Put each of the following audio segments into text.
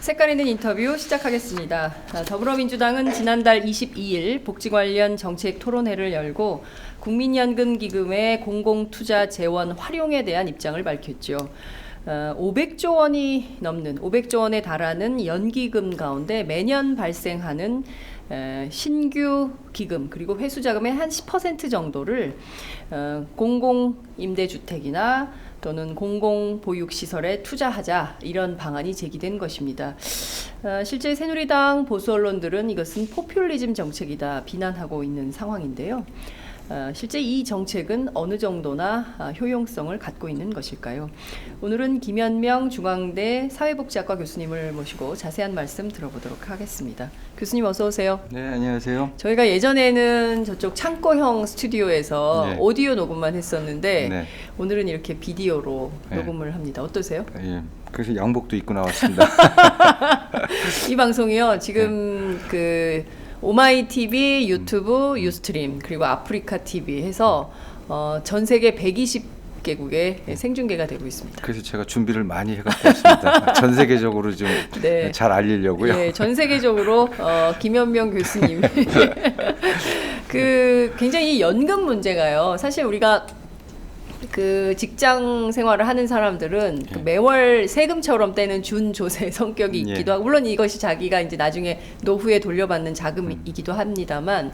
색깔 있는 인터뷰 시작하겠습니다. 더불어민주당은 지난달 22일 복지 관련 정책 토론회를 열고 국민연금기금의 공공투자 재원 활용에 대한 입장을 밝혔죠. 500조 원이 넘는 500조 원에 달하는 연기금 가운데 매년 발생하는 신규 기금 그리고 회수자금의 한 10% 정도를 공공임대주택이나 또는 공공보육시설에 투자하자, 이런 방안이 제기된 것입니다. 실제 새누리당 보수 언론들은 이것은 포퓰리즘 정책이다 비난하고 있는 상황인데요. 실제 이 정책은 어느 정도나 효용성을 갖고 있는 것일까요? 오늘은 김현명 중앙대 사회복지학과 교수님을 모시고 자세한 말씀 들어보도록 하겠습니다. 교수님 어서 오세요. 네, 안녕하세요. 저희가 예전에는 저쪽 창고형 스튜디오에서 네. 오디오 녹음만 했었는데 네. 오늘은 이렇게 비디오로 네. 녹음을 합니다. 어떠세요? 예, 그래서 양복도 입고 나왔습니다. 이 방송이요. 지금 그 오마이 TV, 유튜브, 유스트림 그리고 아프리카 TV 해서 전 세계 120개국에 생중계가 되고 있습니다. 그래서 제가 준비를 많이 해갖고 있습니다. 전 세계적으로 좀 잘 네. 알리려고요. 네, 전 세계적으로 김현명 교수님 그 굉장히 이 연금 문제가요. 사실 우리가 그 직장 생활을 하는 사람들은 그 매월 세금처럼 떼는 준조세 성격이 있기도 하고, 물론 이것이 자기가 이제 나중에 노후에 돌려받는 자금이기도 합니다만,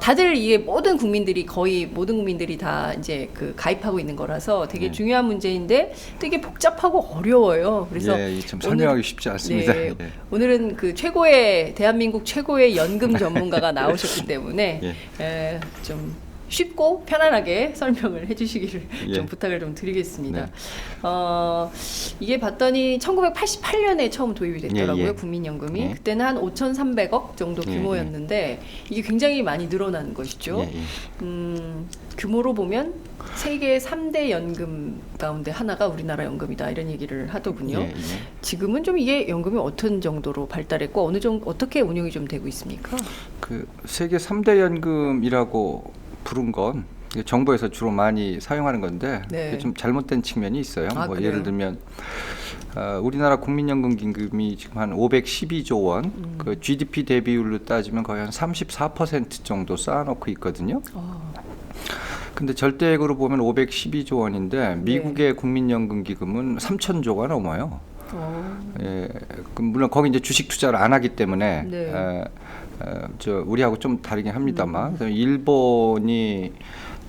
다들 이게 모든 국민들이 거의 모든 국민들이 다 이제 그 가입하고 있는 거라서 되게 중요한 문제인데 되게 복잡하고 어려워요. 그래서 좀 설명하기 쉽지 않습니다. 네, 오늘은 그 대한민국 최고의 연금 전문가가 나오셨기 때문에 좀 쉽고 편안하게 설명을 해주시기를 좀 부탁을 좀 드리겠습니다. 네. 이게 봤더니 1988년에 처음 도입이 됐더라고요. 국민연금이. 그때는 한 5,300억 정도 규모였는데 이게 굉장히 많이 늘어난 것이죠. 규모로 보면 세계 3대 연금 가운데 하나가 우리나라 연금이다, 이런 얘기를 하더군요. 지금은 좀 이게 연금이 어떤 정도로 발달했고 어떻게 운영이 좀 되고 있습니까? 그 세계 3대 연금이라고 부른 건 정부에서 주로 많이 사용하는 건데 좀 잘못된 측면이 있어요. 뭐 예를 들면 우리나라 국민연금 기금이 지금 한 512조 원, 그 GDP 대비율로 따지면 거의 한 34% 정도 쌓아놓고 있거든요. 근데 절대액으로 보면 512조 원인데 미국의 국민연금 기금은 3,000조가 넘어요. 물론 거기 이제 주식 투자를 안 하기 때문에 우리하고 좀 다르긴 합니다만, 일본이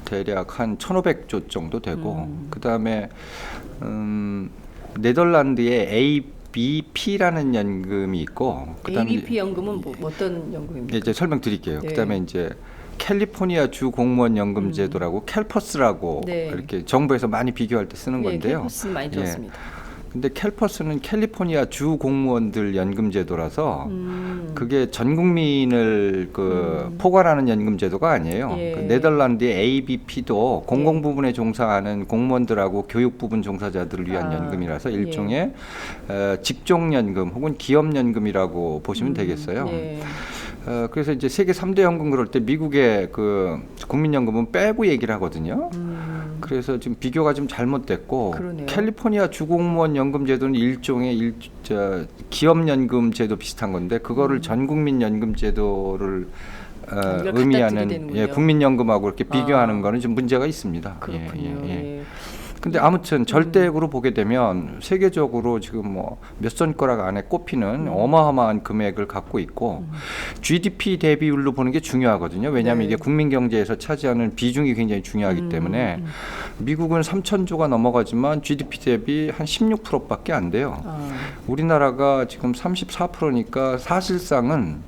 대략 한 1,500조 정도 되고, 그 다음에 네덜란드의 ABP라는 연금이 있고, 그다음에 ABP 연금은 어떤 연금입니까? 이제 설명드릴게요. 그다음에 이제 캘리포니아 주 공무원 연금 제도라고 캘퍼스라고 이렇게 정부에서 많이 비교할 때 쓰는 건데요. 캘퍼스 많이 들었습니다. 근데 캘퍼스는 캘리포니아 주 공무원들 연금 제도라서 그게 전 국민을 포괄하는 연금 제도가 아니에요. 그 네덜란드의 ABP도 공공 부분에 종사하는 공무원들하고 교육 부분 종사자들을 위한 연금이라서 일종의 직종 연금 혹은 기업 연금이라고 보시면 되겠어요. 그래서 이제 세계 3대 연금 그럴 때 미국의 그 국민연금은 빼고 얘기를 하거든요. 그래서 지금 비교가 좀 잘못됐고, 캘리포니아 주공무원 연금 제도는 일종의 기업 연금 제도 비슷한 건데 그거를 전 국민 연금 제도를 의미하는 국민연금하고 이렇게 비교하는 거는 좀 문제가 있습니다. 근데 아무튼 절대액으로 보게 되면 세계적으로 지금 뭐 몇 손가락 안에 꼽히는 어마어마한 금액을 갖고 있고, GDP 대비율로 보는 게 중요하거든요. 왜냐하면 이게 국민 경제에서 차지하는 비중이 굉장히 중요하기 때문에 미국은 3,000조가 넘어가지만 GDP 대비 한 16%밖에 안 돼요. 우리나라가 지금 34%니까 사실상은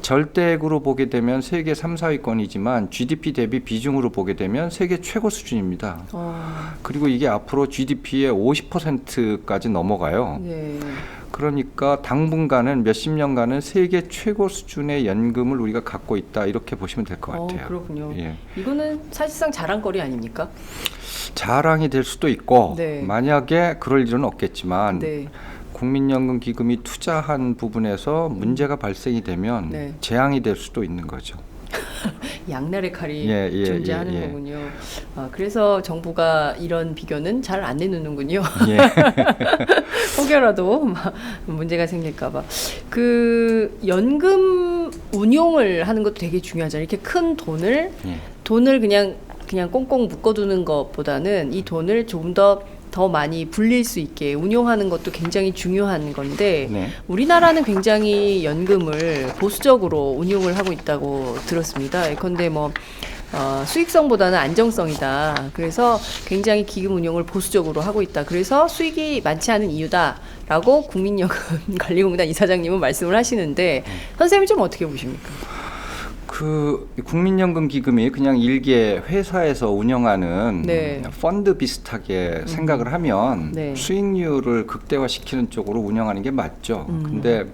절대액으로 보게 되면 세계 3, 4위권이지만 GDP 대비 비중으로 보게 되면 세계 최고 수준입니다. 그리고 이게 앞으로 GDP의 50%까지 넘어가요. 그러니까 당분간은 몇십 년간은 세계 최고 수준의 연금을 우리가 갖고 있다, 이렇게 보시면 될 것 같아요. 그렇군요. 이거는 사실상 자랑거리 아닙니까? 자랑이 될 수도 있고, 만약에 그럴 일은 없겠지만 국민연금 기금이 투자한 부분에서 문제가 발생이 되면 재앙이 될 수도 있는 거죠. 양날의 칼이 예, 존재하는 예. 거군요. 그래서 정부가 이런 비교는 잘 안 내놓는군요. 예. 혹여라도 문제가 생길까봐. 그 연금 운용을 하는 것도 되게 중요하잖아요. 이렇게 큰 돈을 그냥 꽁꽁 묶어두는 것보다는 이 돈을 조금 더 많이 불릴 수 있게 운용하는 것도 굉장히 중요한 건데 네. 우리나라는 굉장히 연금을 보수적으로 운용을 하고 있다고 들었습니다. 예컨대 수익성보다는 안정성이다. 그래서 굉장히 기금 운용을 보수적으로 하고 있다. 그래서 수익이 많지 않은 이유다라고 국민연금관리공단 이사장님은 말씀을 하시는데 선생님은 좀 어떻게 보십니까? 그 국민연금 기금이 그냥 일개 회사에서 운영하는 네. 펀드 비슷하게 생각을 하면 네. 수익률을 극대화시키는 쪽으로 운영하는 게 맞죠. 근데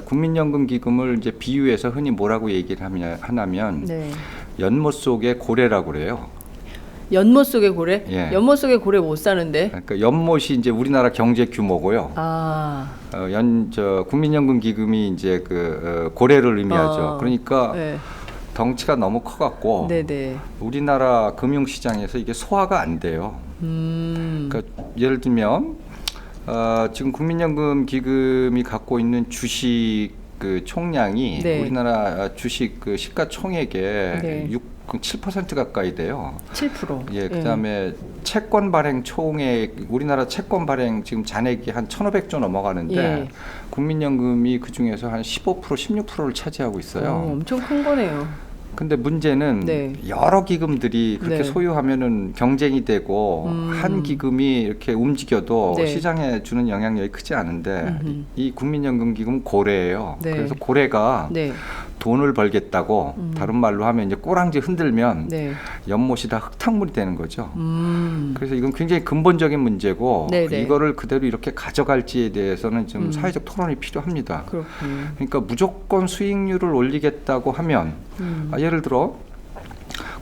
국민연금 기금을 이제 비유해서 흔히 뭐라고 얘기를 하냐면 네. 연못 속의 고래라고 그래요. 연못 속의 고래? 예. 연못 속의 고래 못 사는데? 그러니까 연못이 이제 우리나라 경제 규모고요. 국민연금 기금이 이제 고래를 의미하죠. 그러니까 네. 덩치가 너무 커갖고 네네. 우리나라 금융시장에서 이게 소화가 안 돼요. 그러니까 예를 들면 지금 국민연금 기금이 갖고 있는 주식 총량이 네. 우리나라 주식 시가총액의 네. 7% 가까이 돼요. 7%. 예, 그다음에 채권 발행 총액 우리나라 채권 발행 지금 잔액이 한 1,500조 넘어가는데 예. 국민연금이 그 중에서 한 15%, 16%를 차지하고 있어요. 엄청 큰 거네요. 근데 문제는 네. 여러 기금들이 그렇게 네. 소유하면은 경쟁이 되고 한 기금이 이렇게 움직여도 네. 시장에 주는 영향력이 크지 않은데 이 국민연금 기금은 고래예요. 네. 그래서 고래가 네. 돈을 벌겠다고 다른 말로 하면 이제 꼬랑지 흔들면 네. 연못이 다 흙탕물이 되는 거죠. 음. 그래서 이건 굉장히 근본적인 문제고 네네. 이거를 그대로 이렇게 가져갈지에 대해서는 좀 사회적 토론이 필요합니다. 그렇군요. 그러니까 무조건 수익률을 올리겠다고 하면 예를 들어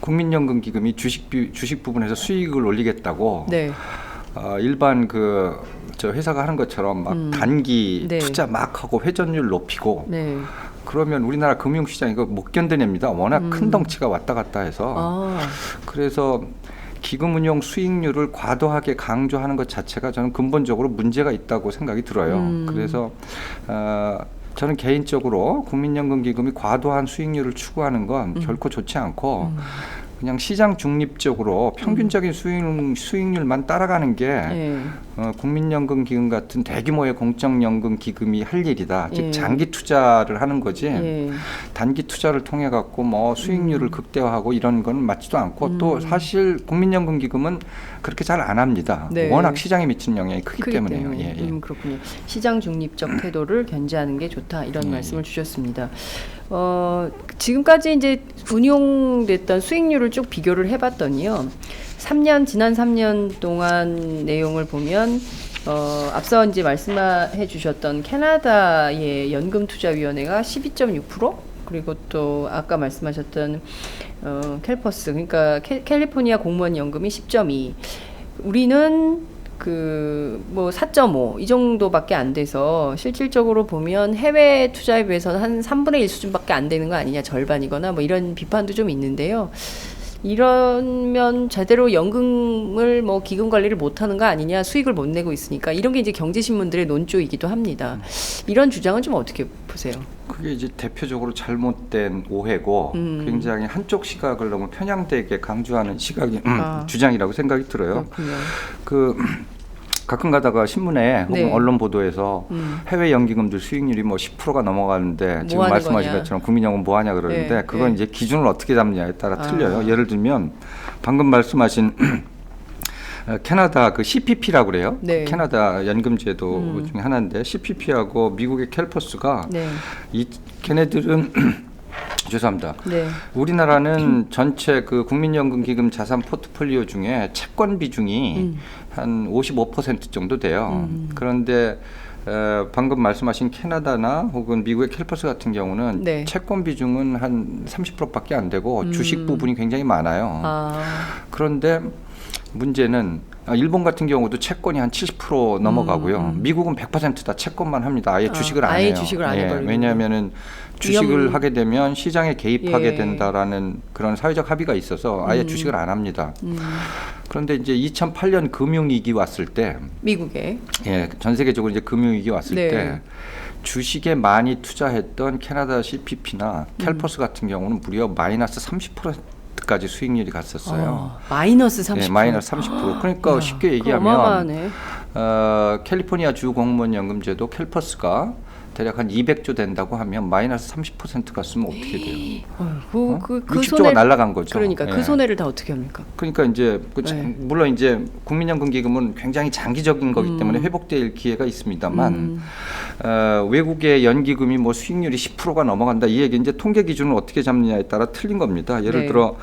국민연금 기금이 주식 부분에서 수익을 올리겠다고 네. 일반 저 회사가 하는 것처럼 막 단기 네. 투자 막 하고 회전율 높이고 네. 그러면 우리나라 금융시장 이거 못 견뎌냅니다. 워낙 큰 덩치가 왔다 갔다 해서 그래서 기금 운용 수익률을 과도하게 강조하는 것 자체가 저는 근본적으로 문제가 있다고 생각이 들어요. 그래서 저는 개인적으로 국민연금 기금이 과도한 수익률을 추구하는 건 결코 좋지 않고 그냥 시장 중립적으로 평균적인 수익률만 따라가는 게 네. 국민연금 기금 같은 대규모의 공적연금 기금이 할 일이다. 즉 예. 장기 투자를 하는 거지. 예. 단기 투자를 통해 갖고 수익률을 극대화하고 이런 건 맞지도 않고 또 사실 국민연금 기금은 그렇게 잘 안 합니다. 네. 워낙 시장에 미치는 영향이 크기 때문에요. 예, 예. 그렇군요. 시장 중립적 태도를 견지하는 게 좋다 이런 말씀을 주셨습니다. 지금까지 이제 운용됐던 수익률을 쭉 비교를 해봤더니요. 지난 3년 동안 내용을 보면 앞서 이제 말씀해 주셨던 캐나다의 연금투자위원회가 12.6% 그리고 또 아까 말씀하셨던 캘퍼스 그러니까 캘리포니아 공무원 연금이 10.2 우리는 4.5 이 정도밖에 안 돼서 실질적으로 보면 해외 투자에 비해서는 한 3분의 1 수준밖에 안 되는 거 아니냐 절반이거나 이런 비판도 좀 있는데요. 이러면 제대로 연금을 기금 관리를 못하는 거 아니냐 수익을 못 내고 있으니까 이런 게 이제 경제신문들의 논조이기도 합니다. 이런 주장은 좀 어떻게 보세요? 그게 이제 대표적으로 잘못된 오해고 굉장히 한쪽 시각을 너무 편향되게 강조하는 주장이라고 생각이 들어요. 그렇군요. 가끔 가다가 신문에 혹은 네. 언론 보도에서 해외 연기금들 수익률이 10%가 넘어가는데 지금 말씀하신 것처럼 국민연금 뭐 하냐 그러는데 네. 그건 이제 기준을 어떻게 잡느냐에 따라 틀려요. 예를 들면 방금 말씀하신 캐나다 CPP라고 그래요. 네. 캐나다 연금제도 중에 하나인데 CPP하고 미국의 캘퍼스가 네. 걔네들은 죄송합니다. 네. 우리나라는 전체 국민연금 기금 자산 포트폴리오 중에 채권 비중이 한 55% 정도 돼요. 그런데 방금 말씀하신 캐나다나 혹은 미국의 캘퍼스 같은 경우는 네. 채권 비중은 한 30%밖에 안 되고 주식 부분이 굉장히 많아요. 그런데 문제는 일본 같은 경우도 채권이 한 70% 넘어가고요. 미국은 100%다 채권만 합니다. 아예 주식을 안 해요. 아예 주식을 안 해버리고. 왜냐하면은 주식을 하게 되면 시장에 개입하게 예. 된다라는 그런 사회적 합의가 있어서 아예 주식을 안 합니다. 그런데 이제 2008년 금융위기 왔을 때, 미국에 전 세계적으로 이제 금융위기 왔을 네. 때 주식에 많이 투자했던 캐나다 CPP나 캘퍼스 같은 경우는 무려 마이너스 30%까지 수익률이 갔었어요. 마이너스 30%. 네, 마이너스 30%. 그러니까 쉽게 얘기하면 어마어마하네. 캘리포니아 주 공무원 연금제도 캘퍼스가 대략 한 200조 된다고 하면 마이너스 30% 갔으면 어떻게 돼요? 그 60조가 날아간 거죠. 그러니까 그 예. 손해를 다 어떻게 합니까? 그러니까 이제 네. 물론 이제 국민연금기금은 굉장히 장기적인 거기 때문에 회복될 기회가 있습니다만 외국의 연기금이 뭐 수익률이 10%가 넘어간다 이 얘기 이제 통계 기준을 어떻게 잡느냐에 따라 틀린 겁니다. 예를 네. 들어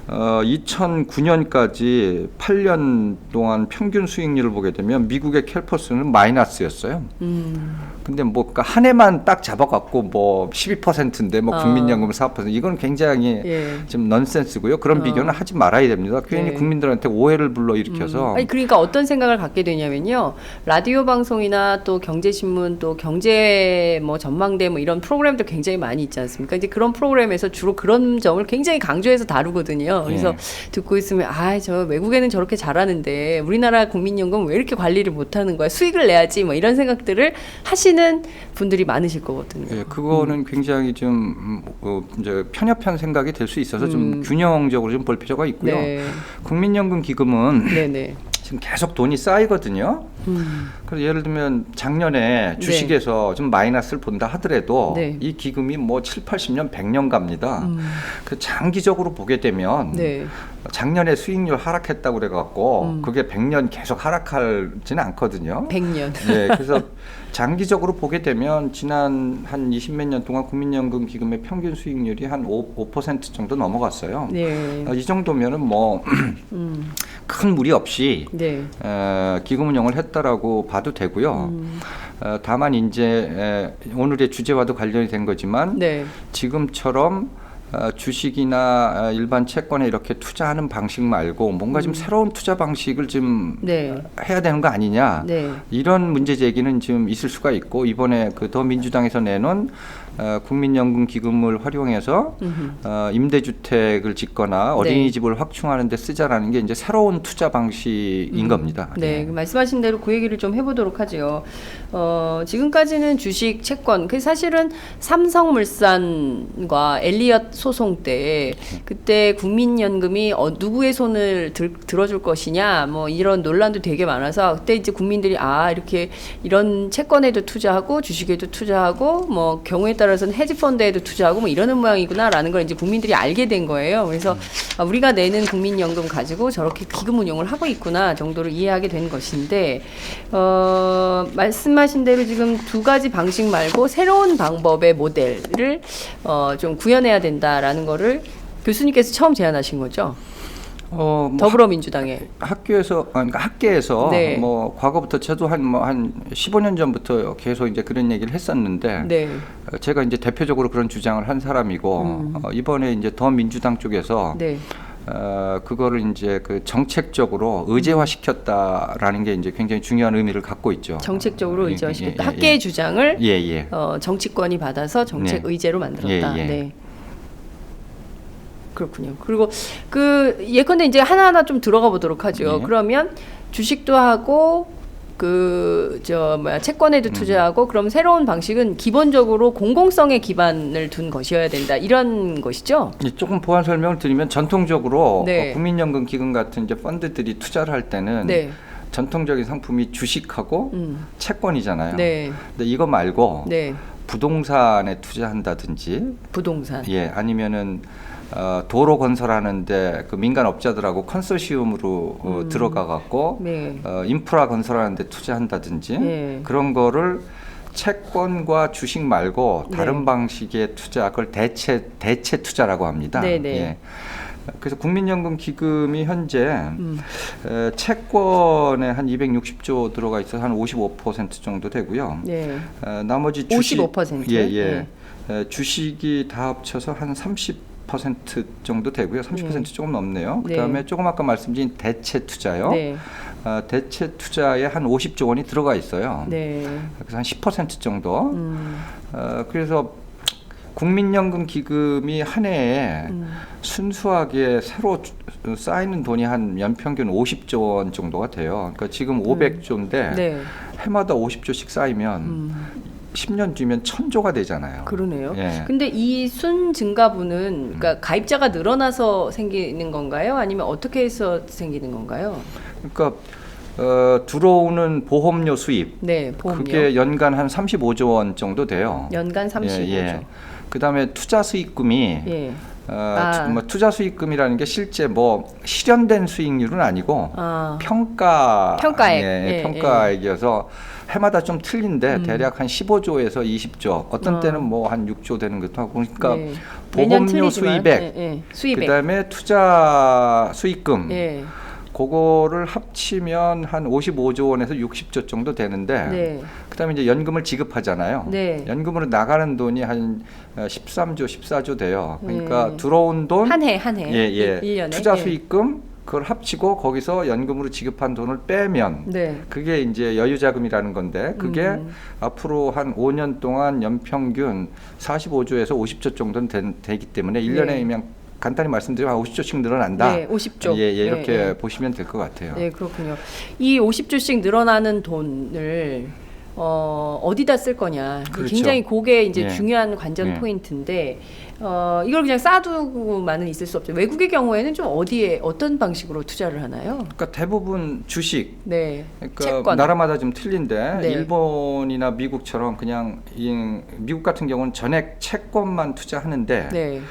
2009년까지 8년 동안 평균 수익률을 보게 되면 미국의 캘퍼스는 마이너스였어요. 근데 뭐 그러니까 한 해만 딱 잡아갖고 뭐 12%인데 뭐 국민연금은 4% 이건 굉장히 좀 넌센스고요. 그런 비교는 하지 말아야 됩니다. 괜히 네. 국민들한테 오해를 불러일으켜서. 아니 그러니까 어떤 생각을 갖게 되냐면요. 라디오 방송이나 또 경제신문 또 경제 뭐 전망대 뭐 이런 프로그램도 굉장히 많이 있지 않습니까? 이제 그런 프로그램에서 주로 그런 점을 굉장히 강조해서 다루거든요. 그래서 듣고 있으면 저 외국에는 저렇게 잘하는데 우리나라 국민연금 왜 이렇게 관리를 못하는 거야? 수익을 내야지 뭐 이런 생각들을 하시는 분들이 많으실 거거든요. 예, 그거는 굉장히 좀 이제 편협한 생각이 될 수 있어서 좀 균형적으로 좀 볼 필요가 있고요. 네. 국민연금 기금은 네네. 지금 계속 돈이 쌓이거든요. 그래서 예를 들면 작년에 주식에서 좀 마이너스를 본다 하더라도 네. 이 기금이 뭐 7, 80년, 100년 갑니다. 그 장기적으로 보게 되면 네. 작년에 수익률 하락했다고 그래갖고 그게 100년 계속 하락하지는 않거든요. 100년. 네, 그래서 장기적으로 보게 되면 지난 한 20몇 년 동안 국민연금 기금의 평균 수익률이 한 5% 정도 넘어갔어요. 네. 이 정도면은 뭐 큰 무리 없이 네. 기금 운영을 했다라고 봐도 되고요. 다만 이제 오늘의 주제와도 관련이 된 거지만 네. 지금처럼 주식이나 일반 채권에 이렇게 투자하는 방식 말고 뭔가 좀 새로운 투자 방식을 좀 해야 되는 거 아니냐 이런 문제 제기는 지금 있을 수가 있고 이번에 그 더민주당에서 내놓은 국민연금 기금을 활용해서 임대주택을 짓거나 어린이집을 확충하는 데 쓰자라는 게 이제 새로운 투자 방식인 겁니다. 네, 말씀하신 대로 그 얘기를 좀 해보도록 하죠. 지금까지는 주식, 채권, 그 사실은 삼성물산과 엘리엇 소송 때 그때 국민연금이 누구의 손을 들어줄 것이냐 뭐 이런 논란도 되게 많아서 그때 이제 국민들이 이렇게 이런 채권에도 투자하고 주식에도 투자하고 뭐 경우에 따라서는 헤지펀드에도 투자하고 뭐 이러는 모양이구나라는 걸 이제 국민들이 알게 된 거예요. 그래서 우리가 내는 국민연금 가지고 저렇게 기금 운용을 하고 있구나 정도로 이해하게 된 것인데 말씀하신 대로 지금 두 가지 방식 말고 새로운 방법의 모델을 좀 구현해야 된다라는 거를 교수님께서 처음 제안하신 거죠? 더불어민주당에 그러니까 학계에서 뭐 과거부터 저도 한 15년 전부터 계속 이제 그런 얘기를 했었는데 제가 이제 대표적으로 그런 주장을 한 사람이고 이번에 이제 더민주당 쪽에서 그거를 이제 그 정책적으로 의제화시켰다라는 게 이제 굉장히 중요한 의미를 갖고 있죠. 정책적으로 의제화시켰다. 학계의 주장을 정치권이 받아서 정책 의제로 만들었다. 네. 그렇군요. 그리고 예컨대 이제 하나하나 좀 들어가 보도록 하죠. 그러면 주식도 하고 채권에도 투자하고 그럼 새로운 방식은 기본적으로 공공성에 기반을 둔 것이어야 된다. 이런 것이죠. 조금 보완 설명을 드리면 전통적으로 국민연금 기금 같은 이제 펀드들이 투자를 할 때는 전통적인 상품이 주식하고 채권이잖아요. 근데 이거 말고 부동산에 투자한다든지 아니면은 도로 건설하는데 그 민간 업자들하고 컨소시엄으로 들어가 갖고 인프라 건설하는데 투자한다든지 그런 거를 채권과 주식 말고 다른 방식의 투자 그걸 대체 투자라고 합니다. 그래서 국민연금 기금이 현재 채권에 한 260조 들어가 있어서 한 55% 정도 되고요. 나머지 주식 55%? 주식이 다 합쳐서 한 30% 30% 정도 되고요. 30% 조금 넘네요. 네. 그다음에 조금 아까 말씀드린 대체 투자요. 네. 대체 투자에 한 50조 원이 들어가 있어요. 네. 그래서 한 10% 정도. 그래서 국민연금 기금이 한 해에 순수하게 새로 쌓이는 돈이 한 연평균 50조 원 정도가 돼요. 그러니까 지금 500조인데 네. 해마다 50조씩 쌓이면 10년 뒤면 1000조가 되잖아요. 그러네요. 예. 근데 이 순 증가분은 그러니까 가입자가 늘어나서 생기는 건가요? 아니면 어떻게 해서 생기는 건가요? 그러니까 들어오는 보험료 수입. 네, 보험료. 그게 연간 한 35조 원 정도 돼요. 연간 35조. 예. 그다음에 투자 수익금이 예. 뭐 투자 수익금이라는 게 실제 뭐 실현된 수익률은 아니고 평가액, 예, 평가액이어서 해마다 좀 틀린데 대략 한 15조에서 20조, 어떤 때는 뭐 한 6조 되는 것도 하고, 그러니까 네. 보험료 수입액, 수입액. 그다음에 투자 수익금, 예. 그거를 합치면 한 55조 원에서 60조 정도 되는데, 네. 그다음에 이제 연금을 지급하잖아요. 네. 연금으로 나가는 돈이 한 13조, 14조 돼요. 그러니까 들어온 돈 한 해. 1년에. 투자 수익금 그걸 합치고 거기서 연금으로 지급한 돈을 빼면 네. 그게 이제 여유자금이라는 건데, 그게 앞으로 한 5년 동안 연평균 45조에서 50조 정도는 되기 때문에 1년에 네. 그냥 간단히 말씀드리면 한 50조씩 늘어난다. 네, 50조. 이렇게 보시면 될 것 같아요. 네, 그렇군요. 이 50조씩 늘어나는 돈을 어디다 쓸 거냐. 그렇죠. 굉장히 그게 이제 예. 중요한 관전 예. 포인트인데 이걸 그냥 쌓아두고만은 있을 수 없죠. 외국의 경우에는 좀 어떤 방식으로 투자를 하나요? 그러니까 대부분 주식, 네, 그러니까 채권. 나라마다 좀 틀린데 네. 일본이나 미국처럼 그냥 미국 같은 경우는 전액 채권만 투자하는데 네.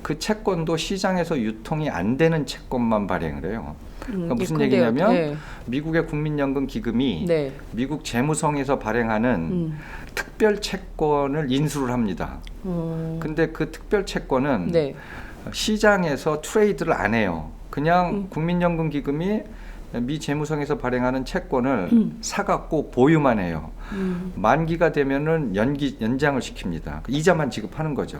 그 채권도 시장에서 유통이 안 되는 채권만 발행을 해요. 그러니까 무슨 근데요. 얘기냐면 네. 미국의 국민연금 기금이 네. 미국 재무성에서 발행하는 특별 채권을 인수를 합니다. 근데 그 특별 채권은 네. 시장에서 트레이드를 안 해요. 그냥 국민연금 기금이 미 재무성에서 발행하는 채권을 사갖고 보유만 해요. 만기가 되면은 연장을 시킵니다. 이자만 지급하는 거죠.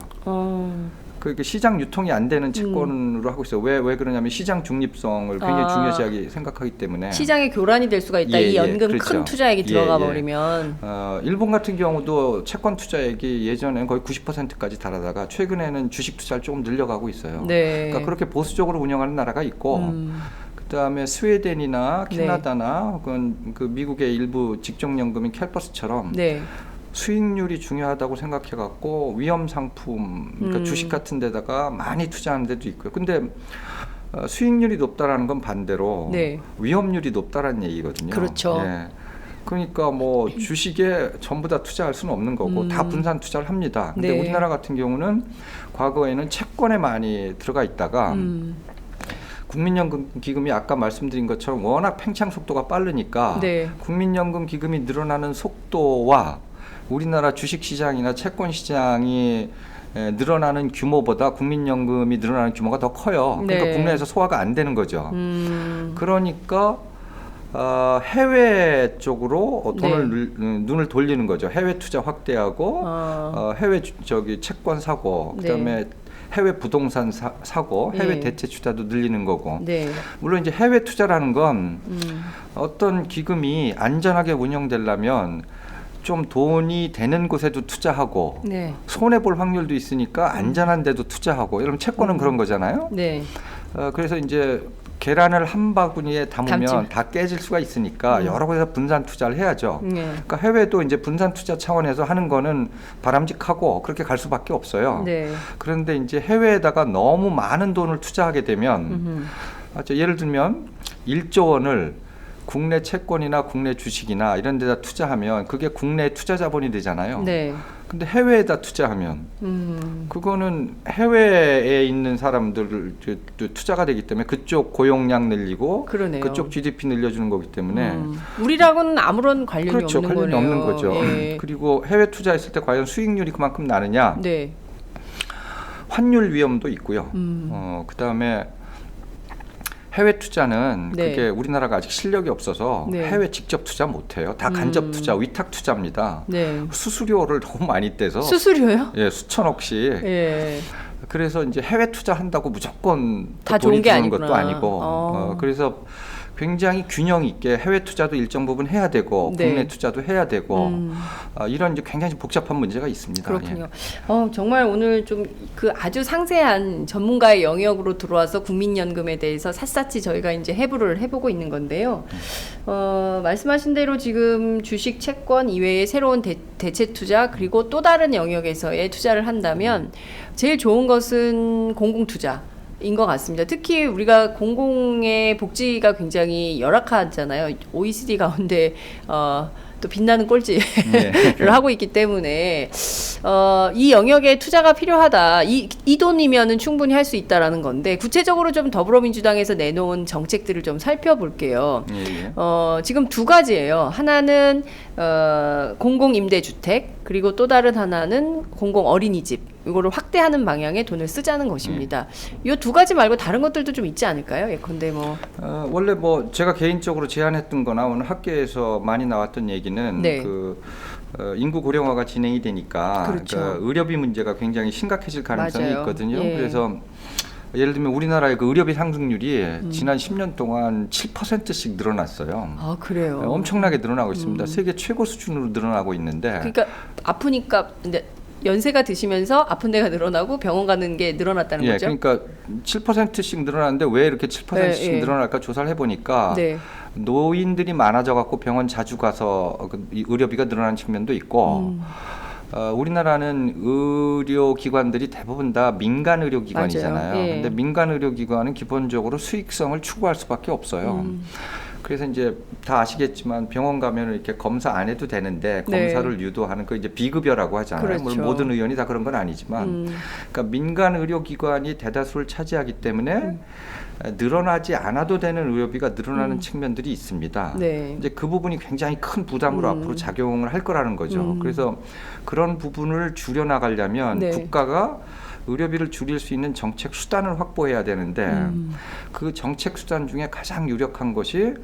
그 시장 유통이 안 되는 채권으로 하고 있어요. 왜 그러냐면 시장 중립성을 굉장히 중요시하게 생각하기 때문에. 시장의 교란이 될 수가 있다. 이 연금 그렇죠. 큰 투자액이 들어가 버리면. 일본 같은 경우도 채권 투자액이 예전에는 거의 90%까지 달하다가 최근에는 주식 투자를 조금 늘려가고 있어요. 네. 그러니까 그렇게 보수적으로 운영하는 나라가 있고, 그다음에 스웨덴이나 캐나다나 혹은 그 미국의 일부 직종연금인 캘퍼스처럼 네. 수익률이 중요하다고 생각해갖고 위험 상품, 그러니까 주식 같은 데다가 많이 투자하는 데도 있고요. 근데 수익률이 높다라는 건 반대로 네. 위험률이 높다라는 얘기거든요. 그렇죠. 예. 그러니까 뭐 주식에 전부 다 투자할 수는 없는 거고 다 분산 투자를 합니다. 근데 네. 우리나라 같은 경우는 과거에는 채권에 많이 들어가 있다가 국민연금 기금이 아까 말씀드린 것처럼 워낙 팽창 속도가 빠르니까 네. 국민연금 기금이 늘어나는 속도와 우리나라 주식시장이나 채권시장이 늘어나는 규모보다 국민연금이 늘어나는 규모가 더 커요. 그러니까 네. 국내에서 소화가 안 되는 거죠. 그러니까 해외 쪽으로 돈을 눈을 돌리는 거죠. 해외 투자 확대하고 해외 채권 사고, 그다음에 해외 부동산 사고, 해외 대체 투자도 늘리는 거고. 네. 물론 이제 해외 투자라는 건 어떤 기금이 안전하게 운영되려면 좀 돈이 되는 곳에도 투자하고 네. 손해 볼 확률도 있으니까 안전한 데도 투자하고. 여러분 채권은 그런 거잖아요. 네. 그래서 이제 계란을 한 바구니에 담으면 담지. 다 깨질 수가 있으니까 여러 곳에서 분산 투자를 해야죠. 그러니까 해외도 이제 분산 투자 차원에서 하는 거는 바람직하고 그렇게 갈 수밖에 없어요. 네. 그런데 이제 해외에다가 너무 많은 돈을 투자하게 되면 예를 들면 1조 원을 국내 채권이나 국내 주식이나 이런 데다 투자하면 그게 국내 투자 자본이 되잖아요. 네. 근데 해외에다 투자하면 그거는 해외에 있는 사람들을 투자가 되기 때문에 그쪽 고용량 늘리고 그러네요. 그쪽 GDP 늘려주는 거기 때문에 우리랑은 아무런 관련이 그렇죠. 없는 관련이 거네요. 없는 거죠. 예. 그리고 해외 투자했을 때 과연 수익률이 그만큼 나느냐? 네. 환율 위험도 있고요. 그다음에 해외 투자는 네. 그게 우리나라가 아직 실력이 없어서 네. 해외 직접 투자 못해요. 다 간접 투자, 위탁 투자입니다. 네. 수수료를 너무 많이 떼서 수수료요? 수천억씩. 예. 그래서 이제 해외 투자한다고 무조건 다 돈이 좋은 게 드는 아니구나. 것도 아니고 그래서 굉장히 균형 있게 해외 투자도 일정 부분 해야 되고 네. 국내 투자도 해야 되고 이런 이제 굉장히 복잡한 문제가 있습니다. 그렇군요. 정말 오늘 좀 그 아주 상세한 전문가의 영역으로 들어와서 국민연금에 대해서 샅샅이 저희가 이제 해부를 해보고 있는 건데요. 말씀하신 대로 지금 주식, 채권 이외에 새로운 대체 투자 그리고 또 다른 영역에서의 투자를 한다면 제일 좋은 것은 공공 투자. 인 것 같습니다. 특히 우리가 공공의 복지가 굉장히 열악하잖아요. OECD 가운데 또 빛나는 꼴찌를 하고 있기 때문에 이 영역에 투자가 필요하다. 이 돈이면은 충분히 할 수 있다라는 건데 구체적으로 좀 더불어민주당에서 내놓은 정책들을 좀 살펴볼게요. 지금 두 가지예요. 하나는 공공임대주택 그리고 또 다른 하나는 공공어린이집. 이거를 확대하는 방향에 돈을 쓰자는 것입니다. 이 두 가지 말고 다른 것들도 좀 있지 않을까요? 예컨대 뭐 원래 뭐 제가 개인적으로 제안했던 거나 오늘 학계에서 많이 나왔던 얘기는 네. 인구 고령화가 진행이 되니까 그렇죠. 그러니까 의료비 문제가 굉장히 심각해질 가능성이 맞아요. 있거든요. 예. 그래서 예를 들면 우리나라의 그 의료비 상승률이 지난 10년 동안 7%씩 늘어났어요. 아 그래요. 엄청나게 늘어나고 있습니다. 세계 최고 수준으로 늘어나고 있는데. 그러니까 아프니까 근데 연세가 드시면서 아픈 데가 늘어나고 병원 가는 게 늘어났다는 거죠? 그러니까 7%씩 늘어났는데 왜 이렇게 7%씩 늘어날까 조사를 해보니까 노인들이 많아져 갖고 병원 자주 가서 의료비가 늘어나는 측면도 있고 우리나라는 의료기관들이 대부분 다 민간 의료기관이잖아요. 근데 민간 의료기관은 기본적으로 수익성을 추구할 수밖에 없어요. 그래서 이제 다 아시겠지만 병원 가면 이렇게 검사 안 해도 되는데 검사를 유도하는 그 이제 비급여라고 하잖아요. 그렇죠. 물론 모든 의원이 다 그런 건 아니지만, 그러니까 민간 의료기관이 대다수를 차지하기 때문에 늘어나지 않아도 되는 의료비가 늘어나는 측면들이 있습니다. 이제 그 부분이 굉장히 큰 부담으로 앞으로 작용을 할 거라는 거죠. 그래서 그런 부분을 줄여 나가려면 국가가 의료비를 줄일 수 있는 정책 수단을 확보해야 되는데 그 정책 수단 중에 가장 유력한 것이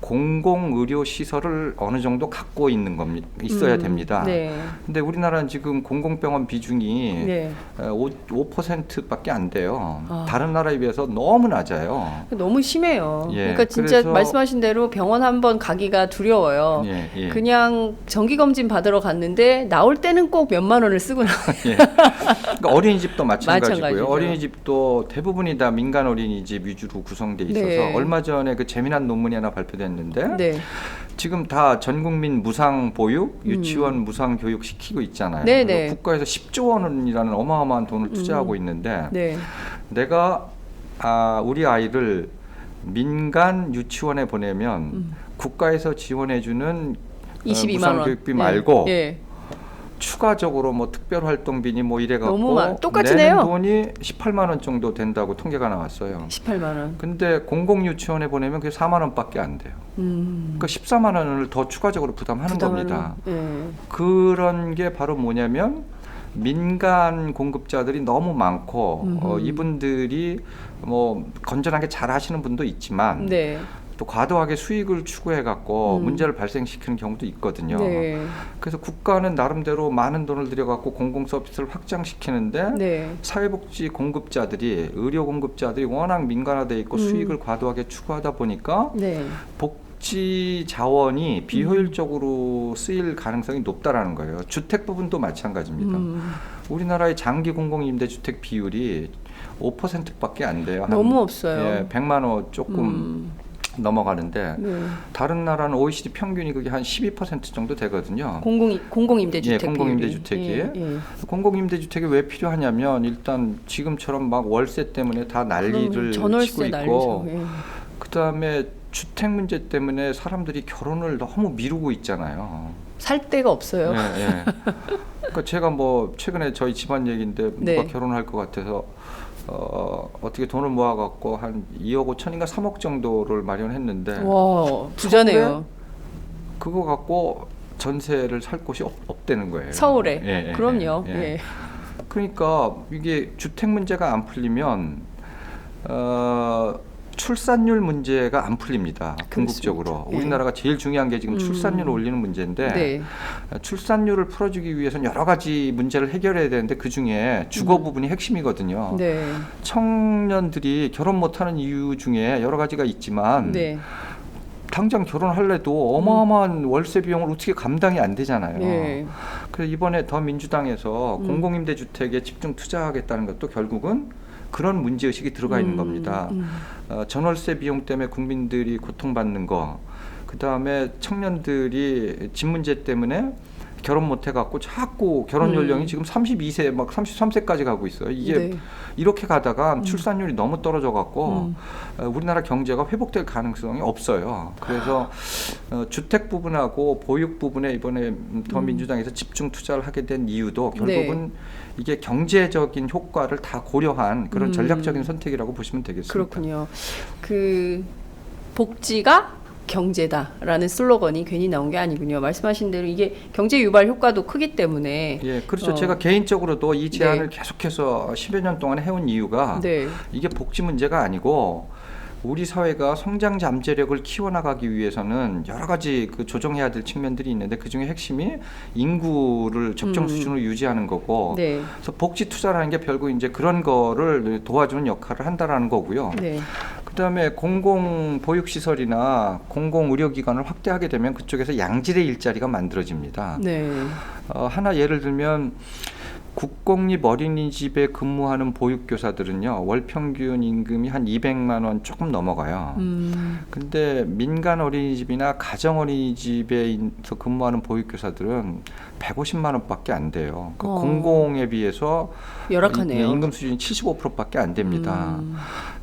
공공의료시설을 어느 정도 갖고 있는 겁니다. 있어야 됩니다. 근데 우리나라는 지금 공공병원 비중이 5%밖에 안 돼요. 다른 나라에 비해서 너무 낮아요. 너무 심해요. 그러니까 진짜 말씀하신 대로 병원 한번 가기가 두려워요. 그냥 정기검진 받으러 갔는데 나올 때는 꼭 몇만 원을 쓰고 나와요. 그러니까 어린이집도 마찬가지고요. 어린이집도 대부분이 다 민간 어린이집 위주로 구성돼 있어서 얼마 전에 그 재미난 논문이 하나 발표됐는데 지금 다 전 국민 무상 보육, 유치원 무상 교육 시키고 있잖아요. 국가에서 10조 원이라는 어마어마한 돈을 투자하고 있는데 내가 우리 아이를 민간 유치원에 보내면 국가에서 지원해주는 22만 무상 원. 교육비 말고 추가적으로 뭐 특별활동비니 뭐 이래갖고 똑같이 내는 내요. 돈이 18만 원 정도 된다고 통계가 나왔어요. 18만 원. 근데 공공유치원에 보내면 그게 4만 원밖에 안 돼요. 그러니까 14만 원을 더 추가적으로 부담하는 겁니다. 그런 게 바로 뭐냐면 민간 공급자들이 너무 많고 이분들이 뭐 건전하게 잘 하시는 분도 있지만 또 과도하게 수익을 추구해 갖고 문제를 발생시키는 경우도 있거든요. 그래서 국가는 나름대로 많은 돈을 들여 갖고 공공 서비스를 확장시키는데 사회복지 공급자들이 의료 공급자들이 워낙 민간화돼 있고 수익을 과도하게 추구하다 보니까 복지 자원이 비효율적으로 쓰일 가능성이 높다라는 거예요. 주택 부분도 마찬가지입니다. 우리나라의 장기 공공임대주택 비율이 5%밖에 안 돼요. 너무 없어요. 100만 원 조금 넘어가는데 다른 나라는 OECD 평균이 그게 한 12% 정도 되거든요. 공공임대주택 공공임대주택이. 공공임대주택이 왜 필요하냐면 일단 지금처럼 막 월세 때문에 다 난리를 치고 있고 그다음에 주택 문제 때문에 사람들이 결혼을 너무 미루고 있잖아요. 살 데가 없어요. 그러니까 제가 뭐 최근에 저희 집안 얘기인데 누가 결혼할 것 같아서 어떻게 돈을 모아갖고 한 2억 5천인가 3억 정도를 마련했는데 와 부자네요. 그거 갖고 전세를 살 곳이 없다는 거예요. 서울에. 그럼요. 그러니까 이게 주택 문제가 안 풀리면 출산율 문제가 안 풀립니다. 궁극적으로. 예. 우리나라가 제일 중요한 게 지금 출산율을 올리는 문제인데 네. 출산율을 풀어주기 위해서는 여러 가지 문제를 해결해야 되는데 그중에 주거 부분이 핵심이거든요. 네. 청년들이 결혼 못하는 이유 중에 여러 가지가 있지만 네. 당장 결혼할래도 어마어마한 월세 비용을 어떻게 감당이 안 되잖아요. 예. 그래서 이번에 더민주당에서 공공임대주택에 집중 투자하겠다는 것도 결국은 그런 문제의식이 들어가 있는 겁니다. 전월세 비용 때문에 국민들이 고통받는 거, 그다음에 청년들이 집 문제 때문에 결혼 못 해갖고 자꾸 결혼 연령이 지금 32세 막 33세까지 가고 있어요. 이게 네. 이렇게 가다가 출산율이 너무 떨어져갖고 우리나라 경제가 회복될 가능성이 없어요. 그래서 주택 부분하고 보육 부분에 이번에 더민주당에서 집중 투자를 하게 된 이유도 결국은 네. 이게 경제적인 효과를 다 고려한 그런 전략적인 선택이라고 보시면 되겠습니다. 그렇군요. 그 복지가 경제다라는 슬로건이 괜히 나온 게 아니군요. 말씀하신 대로 이게 경제 유발 효과도 크기 때문에. 예, 그렇죠. 제가 개인적으로도 이 제안을 네. 계속해서 10여 년 동안 해온 이유가 네. 이게 복지 문제가 아니고 우리 사회가 성장 잠재력을 키워나가기 위해서는 여러 가지 그 조정해야 될 측면들이 있는데 그중에 핵심이 인구를 적정 수준으로 유지하는 거고 네. 그래서 복지 투자라는 게 결국 이제 그런 거를 도와주는 역할을 한다라는 거고요. 네. 그다음에 공공 보육 시설이나 공공 의료기관을 확대하게 되면 그쪽에서 양질의 일자리가 만들어집니다. 네. 하나 예를 들면 국공립 어린이집에 근무하는 보육교사들은요 월 평균 임금이 한 200만 원 조금 넘어가요. 근데 민간 어린이집이나 가정 어린이집에서 근무하는 보육교사들은 150만 원밖에 안 돼요. 그러니까 공공에 비해서 열악하네요. 임금 수준이 75%밖에 안 됩니다.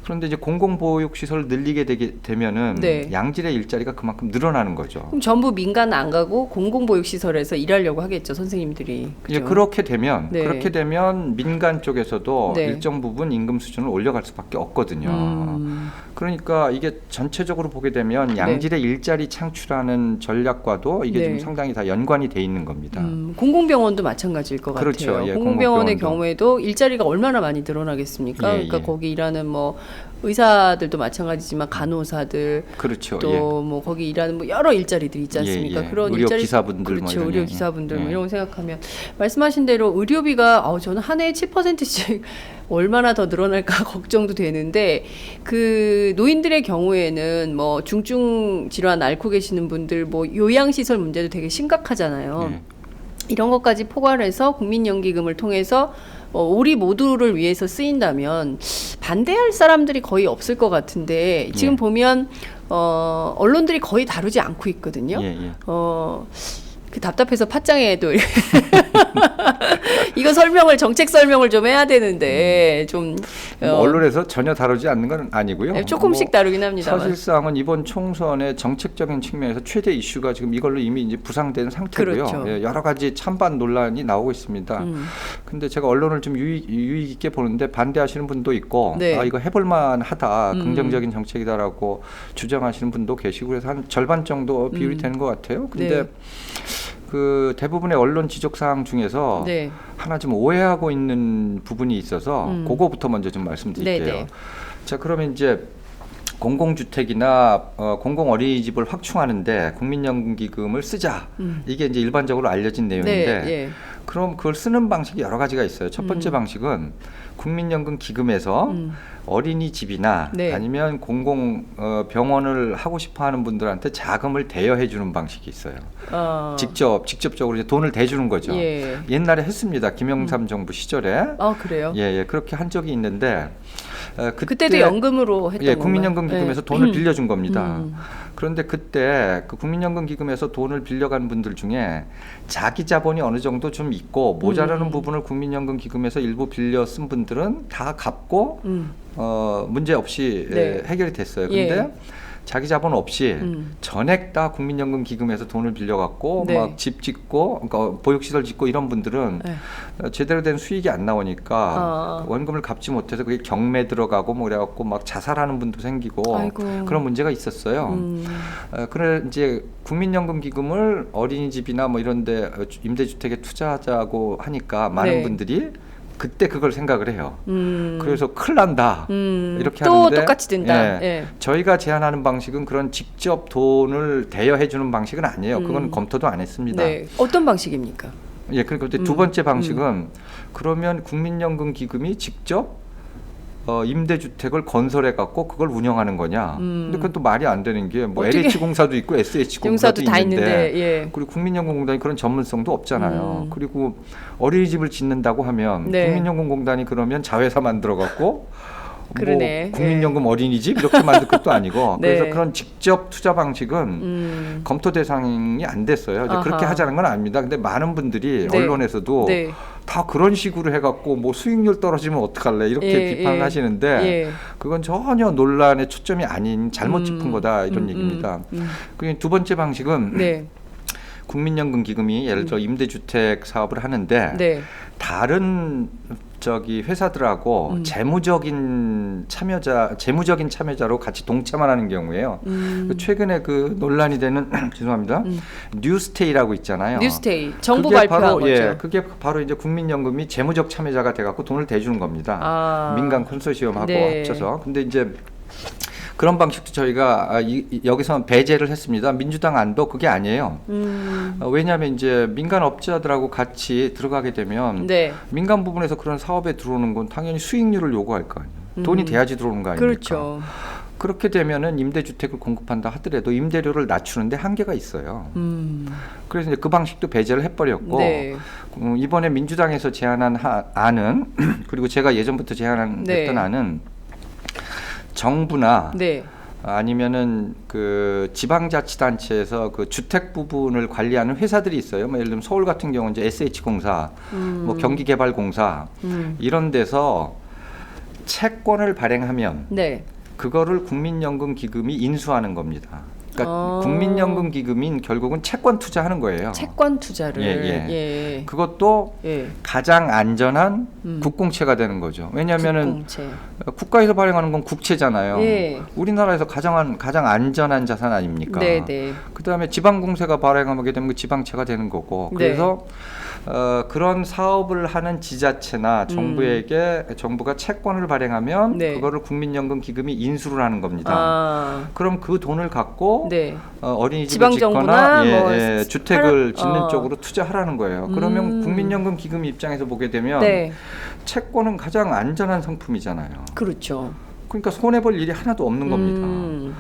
그런데 이제 공공보육 시설을 늘리게 되면은 네. 양질의 일자리가 그만큼 늘어나는 거죠. 그럼 전부 민간 안 가고 공공보육시설에서 일하려고 하겠죠, 선생님들이. 그죠? 예, 그렇게 되면 네. 민간 쪽에서도 네. 일정 부분 임금 수준을 올려갈 수밖에 없거든요. 그러니까 이게 전체적으로 보게 되면 양질의 일자리 창출하는 전략과도 이게 네. 지금 상당히 다 연관이 돼 있는 겁니다. 공공병원도 마찬가지일 것 그렇죠. 같아요. 예, 공공병원의 공공병원도. 경우에도 일자리가 얼마나 많이 늘어나겠습니까? 예, 그러니까 예. 거기 일하는 뭐 의사들도 마찬가지지만 간호사들 그렇죠. 또 예. 뭐 거기 일하는 뭐 여러 일자리들이 있지 않습니까? 예, 예. 그런 의료 일자리 기사분들 뭐 그렇죠. 이런 의료 예. 기사분들 뭐 예. 이런 거 생각하면 말씀하신 대로 의료비가 저는 한 해에 7%씩 얼마나 더 늘어날까 걱정도 되는데 그 노인들의 경우에는 뭐 중증 질환 앓고 계시는 분들 뭐 요양시설 문제도 되게 심각하잖아요. 예. 이런 것까지 포괄해서 국민연기금을 통해서 우리 모두를 위해서 쓰인다면 반대할 사람들이 거의 없을 것 같은데 지금 예. 보면 언론들이 거의 다루지 않고 있거든요. 예, 예. 그 답답해서 팟짱에도 이거 정책 설명을 좀 해야 되는데 좀 뭐 언론에서 전혀 다루지 않는 건 아니고요. 네, 조금씩 뭐 다루긴 합니다. 사실상은 이번 총선의 정책적인 측면에서 최대 이슈가 지금 이걸로 이미 이제 부상된 상태고요. 그렇죠. 예, 여러 가지 찬반 논란이 나오고 있습니다. 근데 제가 언론을 좀 유의 있게 보는데 반대하시는 분도 있고, 네. 이거 해볼만하다, 긍정적인 정책이다라고 주장하시는 분도 계시고, 그래서 한 절반 정도 비율이 되는 것 같아요. 근데 네. 그 대부분의 언론 지적 사항 중에서 네. 하나 좀 오해하고 있는 부분이 있어서 그거부터 먼저 좀 말씀드릴게요. 네, 네. 자, 그러면 이제 공공주택이나 공공 어린이집을 확충하는데 국민연금기금을 쓰자. 이게 이제 일반적으로 알려진 내용인데 네, 예. 그럼 그걸 쓰는 방식이 여러 가지가 있어요. 첫 번째 방식은 국민연금기금에서 어린이집이나 네. 아니면 공공 병원을 하고 싶어하는 분들한테 자금을 대여해 주는 방식이 있어요. 직접적으로 이제 돈을 대주는 거죠. 예. 옛날에 했습니다. 김영삼 정부 시절에. 그래요? 예, 그렇게 한 적이 있는데 그때도 연금으로 했던 예, 건가요? 국민연금기금에서 네. 돈을 빌려준 겁니다. 그런데 그때 그 국민연금기금에서 돈을 빌려간 분들 중에 자기 자본이 어느 정도 좀 있고 모자라는 부분을 국민연금기금에서 일부 빌려 쓴 분들은 다 갚고 문제 없이 네. 해결이 됐어요. 근데 예. 자기 자본 없이 전액 다 국민연금기금에서 돈을 빌려갖고 네. 막 집 짓고 그러니까 보육시설 짓고 이런 분들은 네. 제대로 된 수익이 안 나오니까 원금을 갚지 못해서 그게 경매 들어가고 뭐 그래갖고 막 자살하는 분도 생기고 아이고. 그런 문제가 있었어요. 그래 이제 국민연금기금을 어린이집이나 뭐 이런데 임대주택에 투자하자고 하니까 많은 네. 분들이 그때 그걸 생각을 해요. 그래서 큰일 난다. 이렇게 또 하는데 똑같이 된다. 예, 예. 저희가 제안하는 방식은 그런 직접 돈을 대여해 주는 방식은 아니에요. 그건 검토도 안 했습니다. 네. 어떤 방식입니까? 예, 그러니까 이제 두 번째 방식은 그러면 국민연금 기금이 직접 임대주택을 건설해 갖고 그걸 운영하는 거냐? 근데 그건 또 말이 안 되는 게 뭐 LH 공사도 있고 SH 공사도 다 있는데, 예. 그리고 국민연금공단이 그런 전문성도 없잖아요. 그리고 어린이집을 짓는다고 하면 네. 국민연금공단이 그러면 자회사 만들어 갖고 그러네. 뭐 국민연금 어린이집 이렇게 만들 것도 아니고 네. 그래서 그런 직접 투자 방식은 검토 대상이 안 됐어요. 이제 그렇게 하자는 건 아닙니다. 근데 많은 분들이 네. 언론에서도 네. 다 그런 식으로 해갖고 뭐 수익률 떨어지면 어떡할래 이렇게 비판을 하시는데 그건 전혀 논란의 초점이 아닌 잘못 짚은 거다 이런 얘기입니다. 그리고 두 번째 방식은 네. 국민연금 기금이 예를 들어 임대주택 사업을 하는데 네. 다른 회사들하고 재무적인 참여자로 같이 동참을 하는 경우에요. 최근에 그 논란이 되는 죄송합니다. 뉴스테이라고 있잖아요. 뉴스테이 정부 그게 발표한 바로, 거죠. 예, 그게 바로 이제 국민연금이 재무적 참여자가 돼갖고 돈을 대주는 겁니다. 민간 컨소시엄하고 네. 합쳐서. 근데 이제 그런 방식도 저희가 여기서 배제를 했습니다. 민주당 안도 그게 아니에요. 왜냐하면 이제 민간 업자들하고 같이 들어가게 되면 네. 민간 부분에서 그런 사업에 들어오는 건 당연히 수익률을 요구할 거 아니에요. 돈이 돼야지 들어오는 거 아닙니까? 그렇죠. 그렇게 되면은 임대주택을 공급한다 하더라도 임대료를 낮추는데 한계가 있어요. 그래서 이제 그 방식도 배제를 해버렸고 네. 이번에 민주당에서 제안한 안은 그리고 제가 예전부터 제안했던 네. 안은 정부나 네. 아니면은 그 지방자치단체에서 그 주택 부분을 관리하는 회사들이 있어요. 뭐 예를 들면 서울 같은 경우는 이제 SH공사, 뭐 경기개발공사 이런 데서 채권을 발행하면 네. 그거를 국민연금 기금이 인수하는 겁니다. 그러니까 국민연금 기금인 결국은 채권 투자하는 거예요. 채권 투자를. 예. 그것도 예. 가장 안전한 국공채가 되는 거죠. 왜냐하면은 국공채. 국가에서 발행하는 건 국채잖아요. 예. 우리나라에서 가장 안전한 자산 아닙니까? 네네. 그다음에 지방공사가 발행하게 되면 그 지방채가 되는 거고. 그래서 그런 사업을 하는 지자체나 정부에게 정부가 채권을 발행하면 네. 그거를 국민연금 기금이 인수를 하는 겁니다. 그럼 그 돈을 갖고 네. 어린이집을 지방정부나 짓거나 뭐 주택을 짓는 쪽으로 투자하라는 거예요. 그러면 국민연금 기금 입장에서 보게 되면 네. 채권은 가장 안전한 상품이잖아요. 그렇죠. 그러니까 손해볼 일이 하나도 없는 겁니다.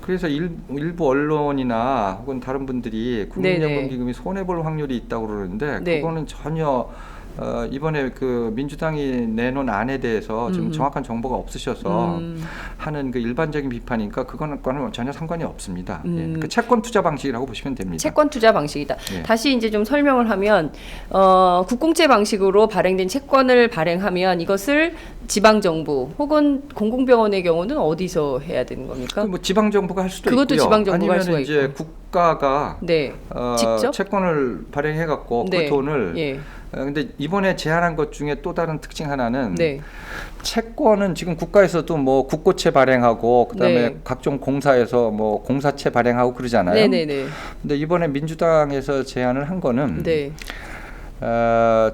그래서 일부 언론이나 혹은 다른 분들이 국민연금 네네. 기금이 손해볼 확률이 있다고 그러는데 네. 그거는 전혀 이번에 그 민주당이 내놓은 안에 대해서 지금 정확한 정보가 없으셔서 하는 그 일반적인 비판이니까 그거는 전혀 상관이 없습니다. 예. 그 채권 투자 방식이라고 보시면 됩니다. 채권 투자 방식이다. 예. 다시 이제 좀 설명을 하면 국공채 방식으로 발행된 채권을 발행하면 이것을 지방 정부 혹은 공공병원의 경우는 어디서 해야 되는 겁니까? 뭐 지방 정부가 할 수도 그것도 있고요. 지방 정부가 할 수가 아니면 이제 있고. 국가가 네. 직접 채권을 발행해 갖고 네. 그 돈을 예. 근데 이번에 제안한 것 중에 또 다른 특징 하나는 네. 채권은 지금 국가에서도 뭐 국고채 발행하고 그다음에 네. 각종 공사에서 뭐 공사채 발행하고 그러잖아요. 네네네. 근데 이번에 민주당에서 제안을 한 거는 네.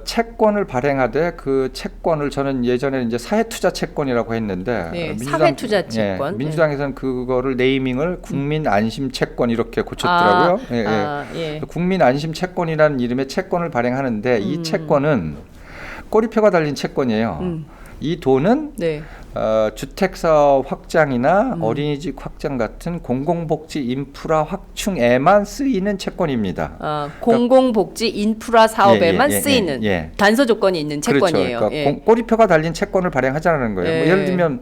채권을 발행하되 그 채권을 저는 예전에 이제 사회투자 채권이라고 했는데 네, 사회투자 채권. 민주당에서는 그거를 네이밍을 국민 안심 채권 이렇게 고쳤더라고요. 예. 국민 안심 채권이라는 이름의 채권을 발행하는데 이 채권은 꼬리표가 달린 채권이에요. 이 돈은 네. 주택사업 확장이나 어린이집 확장 같은 공공복지 인프라 확충에만 쓰이는 채권입니다. 공공복지 인프라 사업에만 쓰이는 단서 조건이 있는 채권이에요. 그렇죠. 그러니까 꼬리표가 달린 채권을 발행하자는 거예요. 뭐 예를 들면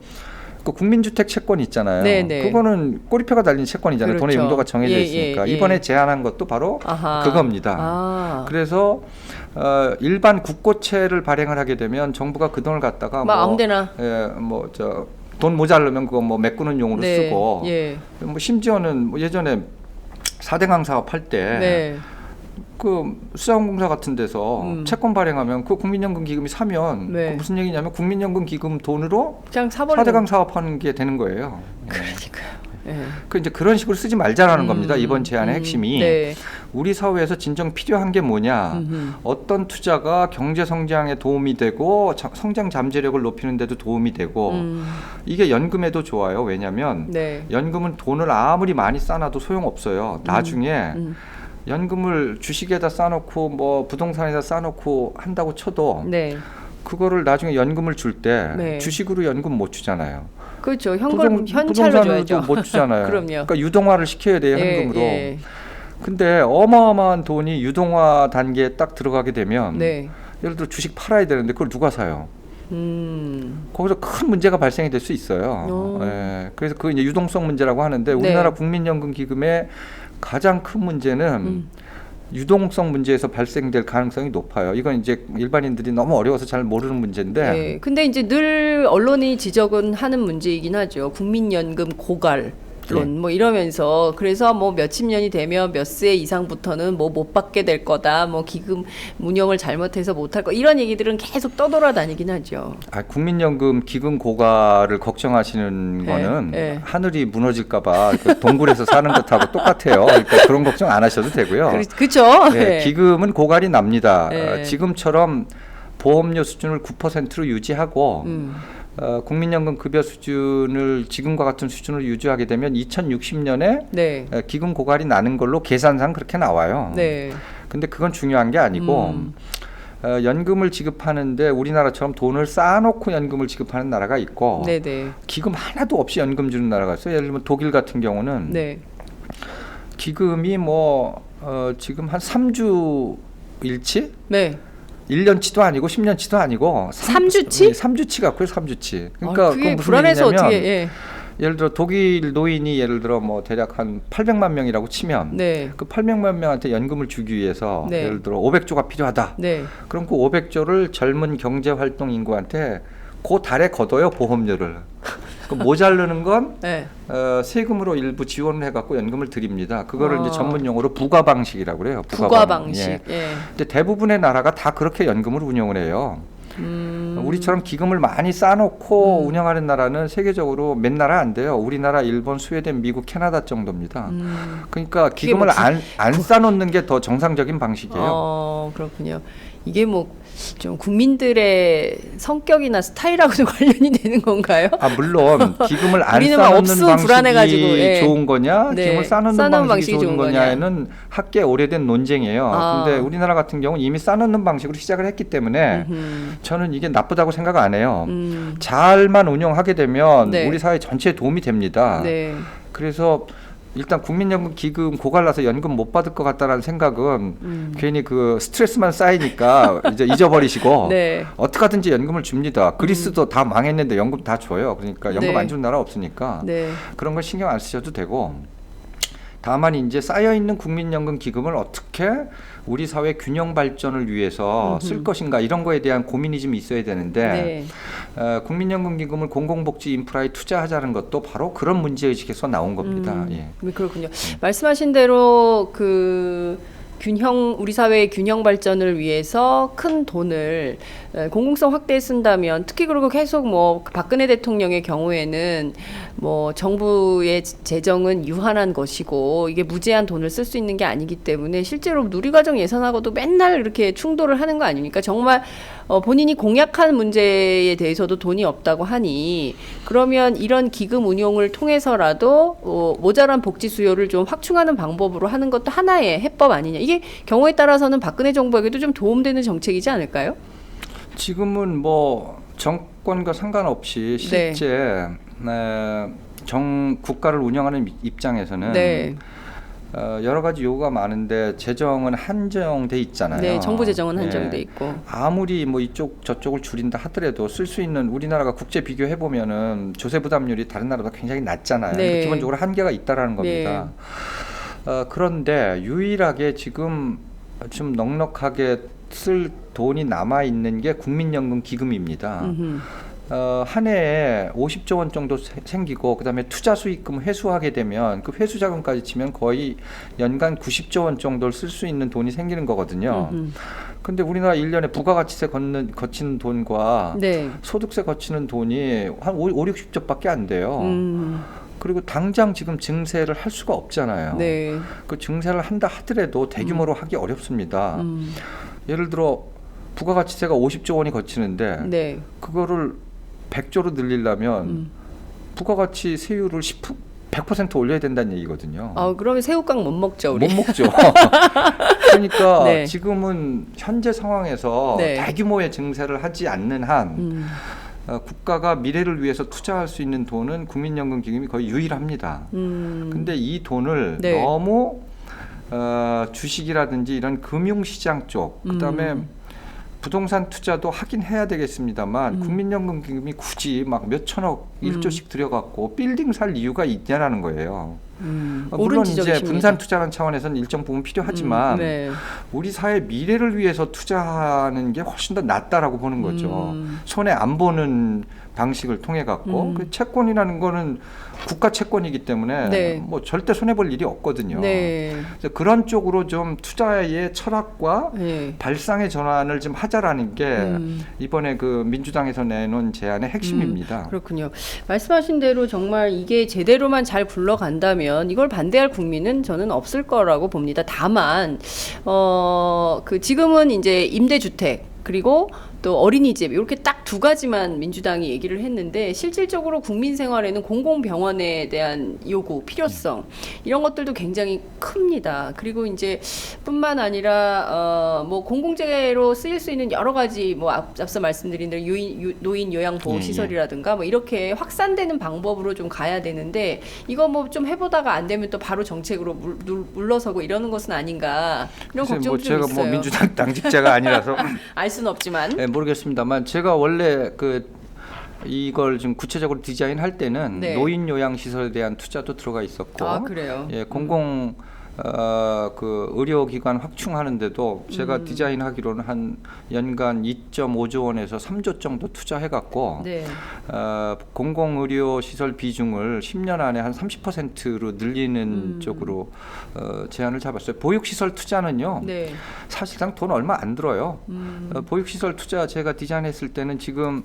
그 국민주택 채권 있잖아요. 네네. 그거는 꼬리표가 달린 채권이잖아요. 그렇죠. 돈의 용도가 정해져 있으니까. 이번에 제안한 것도 바로 그겁니다. 그래서 일반 국고채를 발행을 하게 되면 정부가 그 돈을 갖다가 아무데나 돈 모자르면 그거 뭐 메꾸는 용으로 쓰고 뭐 심지어는 뭐 예전에 4대강 사업 할 때 그 수자원공사 같은 데서 채권 발행하면 그 국민연금 기금이 사면 그 무슨 얘기냐면 국민연금 기금 돈으로 그냥 사버리는 4대강 사업하는 게 되는 거예요. 그러니까요. 그 이제 그런 식으로 쓰지 말자라는 겁니다. 이번 제안의 핵심이. 네. 우리 사회에서 진정 필요한 게 뭐냐. 어떤 투자가 경제 성장에 도움이 되고 성장 잠재력을 높이는 데도 도움이 되고 이게 연금에도 좋아요. 왜냐하면 네. 연금은 돈을 아무리 많이 쌓아도 소용없어요. 나중에 연금을 주식에다 쌓아놓고 뭐 부동산에다 쌓아놓고 한다고 쳐도 네. 그거를 나중에 연금을 줄 때 네. 주식으로 연금 못 주잖아요. 그렇죠. 현찰로 부동산으로도 줘야죠. 못 주잖아요. 그럼요. 그러니까 유동화를 시켜야 돼요. 예, 현금으로. 예. 근데 어마어마한 돈이 유동화 단계에 딱 들어가게 되면 네. 예를 들어 주식 팔아야 되는데 그걸 누가 사요? 거기서 큰 문제가 발생이 될 수 있어요. 예, 그래서 그 이제 유동성 문제라고 하는데 우리나라 국민연금 기금의 가장 큰 문제는 유동성 문제에서 발생될 가능성이 높아요. 이건 이제 일반인들이 너무 어려워서 잘 모르는 문제인데. 네. 근데 이제 늘 언론이 지적은 하는 문제이긴 하죠. 국민연금 고갈. 뭐 이러면서 그래서 뭐 몇십 년이 되면 몇 세 이상부터는 뭐 못 받게 될 거다. 뭐 기금 운영을 잘못해서 못할 거 이런 얘기들은 계속 떠돌아다니긴 하죠. 국민연금 기금 고갈을 걱정하시는 거는 하늘이 무너질까봐 동굴에서 사는 것하고 똑같아요. 그러니까 그런 걱정 안 하셔도 되고요. 그렇죠. 네, 기금은 고갈이 납니다. 지금처럼 보험료 수준을 9%로 유지하고 국민연금 급여 수준을 지금과 같은 수준으로 유지하게 되면 2060년에 기금 고갈이 나는 걸로 계산상 그렇게 나와요. 근데 그건 중요한 게 아니고 연금을 지급하는데 우리나라처럼 돈을 쌓아놓고 연금을 지급하는 나라가 있고 기금 하나도 없이 연금 주는 나라가 있어요. 예를 들면 독일 같은 경우는 기금이 뭐 지금 한 3주 일치? 1년치도 아니고 10년치도 아니고 3주치? 3주치 갖고요. 3주치. 그러니까 그게 무슨 불안해서 얘기냐면 어떻게 예를 들어 독일 노인이 예를 들어 뭐 대략 한 800만 명이라고 치면 그 800만 명한테 연금을 주기 위해서 예를 들어 500조가 필요하다. 그럼 그 500조를 젊은 경제 활동 인구한테 그 달에 걷어요. 보험료를. 그 모자르는 건 세금으로 일부 지원을 해갖고 연금을 드립니다. 그거를 이제 전문 용어로 부과 방식이라고 그래요. 부과 방식. 근데 대부분의 나라가 다 그렇게 연금을 운영을 해요. 우리처럼 기금을 많이 쌓아놓고 운영하는 나라는 세계적으로 몇 나라 안 돼요. 우리나라, 일본, 스웨덴, 미국, 캐나다 정도입니다. 그러니까 기금을 안 쌓아놓는 게 더 정상적인 방식이에요. 그렇군요. 이게 뭐 좀 국민들의 성격이나 스타일하고도 관련이 되는 건가요? 물론 기금을 안 쌓아놓는 방식이 좋은 거냐, 기금을 쌓아놓는 방식이 좋은 거냐에는 학계 오래된 논쟁이에요. 근데 우리나라 같은 경우는 이미 쌓아놓는 방식으로 시작을 했기 때문에 저는 이게 나쁘다고 생각 안 해요. 잘만 운영하게 되면 우리 사회 전체에 도움이 됩니다. 그래서 일단 국민연금 기금 고갈나서 연금 못 받을 것 같다라는 생각은 괜히 그 스트레스만 쌓이니까 이제 잊어버리시고 어떻게 하든지 연금을 줍니다. 그리스도 다 망했는데 연금 다 줘요. 그러니까 연금 안 주는 나라 없으니까 그런 걸 신경 안 쓰셔도 되고, 다만 이제 쌓여 있는 국민연금 기금을 어떻게 우리 사회 균형 발전을 위해서 쓸 것인가 이런 거에 대한 고민이 좀 있어야 되는데 국민연금 기금을 공공복지 인프라에 투자하자는 것도 바로 그런 문제의식에서 나온 겁니다. 그렇군요. 말씀하신 대로 우리 사회의 균형 발전을 위해서 큰 돈을 공공성 확대에 쓴다면, 특히 그리고 계속 뭐 박근혜 대통령의 경우에는 뭐 정부의 재정은 유한한 것이고 이게 무제한 돈을 쓸 수 있는 게 아니기 때문에 실제로 누리과정 예산하고도 맨날 이렇게 충돌을 하는 거 아닙니까? 정말 본인이 공약한 문제에 대해서도 돈이 없다고 하니, 그러면 이런 기금 운용을 통해서라도 모자란 복지 수요를 좀 확충하는 방법으로 하는 것도 하나의 해법 아니냐. 이게 경우에 따라서는 박근혜 정부에게도 좀 도움되는 정책이지 않을까요? 지금은 뭐 정권과 상관없이 실제 국가를 운영하는 입장에서는 여러 가지 요구가 많은데 재정은 한정돼 있잖아요. 정부 재정은 한정돼 있고 아무리 뭐 이쪽 저쪽을 줄인다 하더라도 쓸 수 있는, 우리나라가 국제 비교해 보면은 조세 부담률이 다른 나라보다 굉장히 낮잖아요. 기본적으로 한계가 있다라는 겁니다. 그런데 유일하게 지금 좀 넉넉하게 쓸 돈이 남아 있는 게 국민연금 기금입니다. 한 해에 50조 원 정도 생기고, 그다음에 투자 수익금 회수하게 되면 그 회수 자금까지 치면 거의 연간 90조 원 정도를 쓸 수 있는 돈이 생기는 거거든요. 근데 우리나라 1년에 부가가치세 거치는 돈과 소득세 거치는 돈이 한 5, 60조밖에 안 돼요. 그리고 당장 지금 증세를 할 수가 없잖아요. 네. 그 증세를 한다 하더라도 대규모로 하기 어렵습니다. 예를 들어 부가가치세가 50조 원이 거치는데 네. 그거를 100조로 늘리려면 부가가치 세율을 100% 올려야 된다는 얘기거든요. 그러면 새우깡 못 먹죠, 우리. 못 먹죠. 그러니까 네. 지금은 현재 상황에서 네. 대규모의 증세를 하지 않는 한 국가가 미래를 위해서 투자할 수 있는 돈은 국민연금기금이 거의 유일합니다. 근데 이 돈을 네. 너무 주식이라든지 이런 금융시장 쪽, 그다음에 부동산 투자도 하긴 해야 되겠습니다만 국민연금기금이 굳이 막 몇천억 1조씩 들여갖고 빌딩 살 이유가 있냐라는 거예요. 물론 이제 분산 투자라는 차원에서는 일정 부분 필요하지만 네. 우리 사회 미래를 위해서 투자하는 게 훨씬 더 낫다라고 보는 거죠. 손해 안 보는 방식을 통해 갖고 그 채권이라는 거는 국가 채권이기 때문에 네. 뭐 절대 손해 볼 일이 없거든요. 네. 그래서 그런 쪽으로 좀 투자의 철학과 네. 발상의 전환을 좀 하자라는 게 이번에 그 민주당에서 내놓은 제안의 핵심입니다. 그렇군요. 말씀하신 대로 정말 이게 제대로만 잘 굴러간다면 이걸 반대할 국민은 저는 없을 거라고 봅니다. 다만 그 지금은 이제 임대주택 그리고 또 어린이집 이렇게 딱 두 가지만 민주당이 얘기를 했는데 실질적으로 국민 생활에는 공공병원에 대한 요구, 필요성 이런 것들도 굉장히 큽니다. 그리고 이제 뿐만 아니라 뭐 공공재로 쓰일 수 있는 여러 가지 뭐 앞서 말씀드린 대로 노인 요양보호 시설이라든가 뭐 이렇게 확산되는 방법으로 좀 가야 되는데 이거 뭐 좀 해보다가 안 되면 또 바로 정책으로 물러서고 이러는 것은 아닌가 이런 걱정 좀 제가 있어요. 뭐 민주당 당직자가 아니라서 알 수는 없지만 네, 모르겠습니다만 제가 원래 이걸 좀 구체적으로 디자인할 때는 네. 노인 요양 시설에 대한 투자도 들어가 있었고, 그래요. 예, 공공 그 의료기관 확충하는데도 제가 디자인하기로는 한 연간 2.5조 원에서 3조 정도 투자해갖고 네. 공공의료시설 비중을 10년 안에 한 30%로 늘리는 쪽으로 제안을 잡았어요. 보육시설 투자는요. 네. 사실상 돈 얼마 안 들어요. 보육시설 투자 제가 디자인했을 때는 지금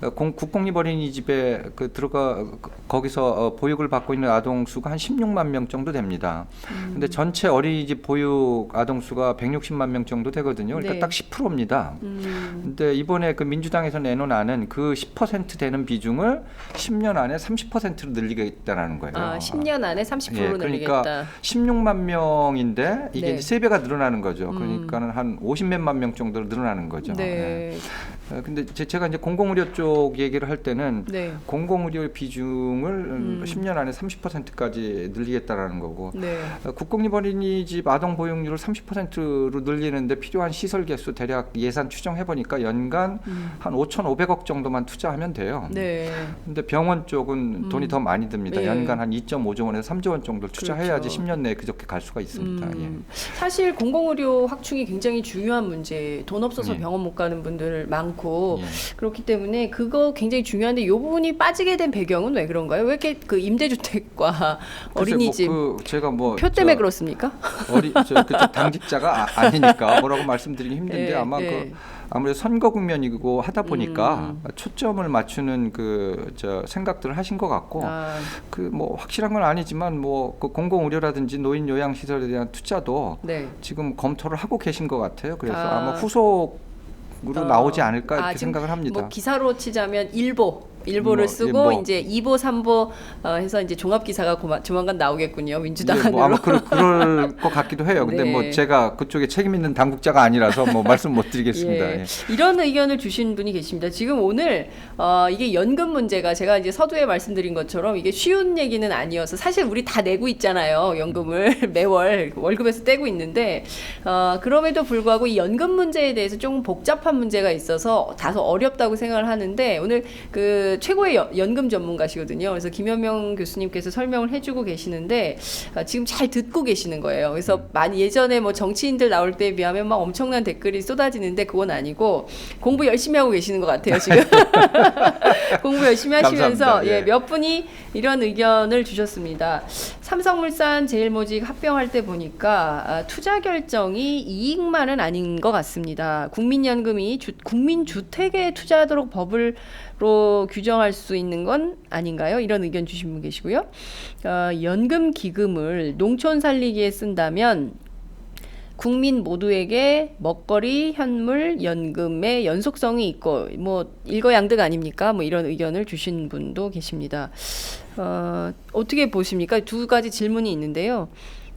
국공립어린이집에 거기서 보육을 받고 있는 아동 수가 한 16만 명 정도 됩니다. 근데 전체 어린이집 보육 아동 수가 160만 명 정도 되거든요. 그러니까 네. 딱 10%입니다. 근데 이번에 그 민주당에서 내놓은 안은 그 10% 되는 비중을 10년 안에 30%로 늘리겠다라는 거예요. 10년 안에 30% 예, 그러니까 늘리겠다. 16만 명인데 이게 네. 이제 3배가 늘어나는 거죠. 그러니까는 한 50몇만 명 정도로 늘어나는 거죠. 네. 근데 제가 이제 공공의료 쪽 얘기를 할 때는 네. 공공의료 비중을 10년 안에 30%까지 늘리겠다라는 거고 네. 국공립어린이집 아동 보육률을 30%로 늘리는데 필요한 시설 개수 대략 예산 추정해 보니까 연간 한 5,500억 정도만 투자하면 돼요. 네. 근데 병원 쪽은 돈이 더 많이 듭니다. 예. 연간 한 2.5조 원에서 3조 원 정도를 투자해야지 그렇죠. 10년 내에 그저께 갈 수가 있습니다. 예. 사실 공공의료 확충이 굉장히 중요한 문제. 돈 없어서 예. 병원 못 가는 분들 많고 예. 그렇기 때문에 그거 굉장히 중요한데 이 부분이 빠지게 된 배경은 왜 그런가요? 왜 이렇게 그 임대주택과 어린이집 제가 뭐 표 때문에 그렇습니까? 그쪽 당직자가 아니니까 뭐라고 말씀드리기 힘든데 예, 아마 예. 아무래도 선거 국면이고 하다 보니까 초점을 맞추는 생각들을 하신 것 같고 그 뭐 확실한 건 아니지만 뭐 그 공공의료라든지 노인 요양 시설에 대한 투자도 네. 지금 검토를 하고 계신 것 같아요. 그래서 아마 후속으로 나오지 않을까 이렇게 생각을 합니다. 뭐 기사로 치자면 일보를 쓰고 이제 2보, 3보 해서 이제 종합 기사가 조만간 나오겠군요. 민주당 안으로. 뭐 아마 그럴 것 같기도 해요. 근데 네. 뭐 제가 그쪽에 책임 있는 당국자가 아니라서 뭐 말씀 못 드리겠습니다. 예. 예. 이런 의견을 주신 분이 계십니다. 지금 오늘 이게 연금 문제가 제가 이제 서두에 말씀드린 것처럼 이게 쉬운 얘기는 아니어서 사실 우리 다 내고 있잖아요. 연금을 매월 월급에서 떼고 있는데 그럼에도 불구하고 이 연금 문제에 대해서 조금 복잡한 문제가 있어서 다소 어렵다고 생각을 하는데 오늘 그 최고의 연금 전문가시거든요. 그래서 김현명 교수님께서 설명을 해주고 계시는데 지금 잘 듣고 계시는 거예요. 그래서 많이 예전에 뭐 정치인들 나올 때에 비하면 막 엄청난 댓글이 쏟아지는데 그건 아니고 공부 열심히 하고 계시는 것 같아요. 지금 공부 열심히 하시면서 감사합니다. 예. 몇 분이 이런 의견을 주셨습니다. 삼성물산, 제일모직 합병할 때 보니까 투자 결정이 이익만은 아닌 것 같습니다. 국민연금이 국민주택에 투자하도록 법으로 규정할 수 있는 건 아닌가요? 이런 의견 주신 분 계시고요. 연금기금을 농촌 살리기에 쓴다면 국민 모두에게 먹거리, 현물, 연금의 연속성이 있고 뭐 일거양득 아닙니까? 뭐 이런 의견을 주신 분도 계십니다. 어떻게 보십니까? 두 가지 질문이 있는데요.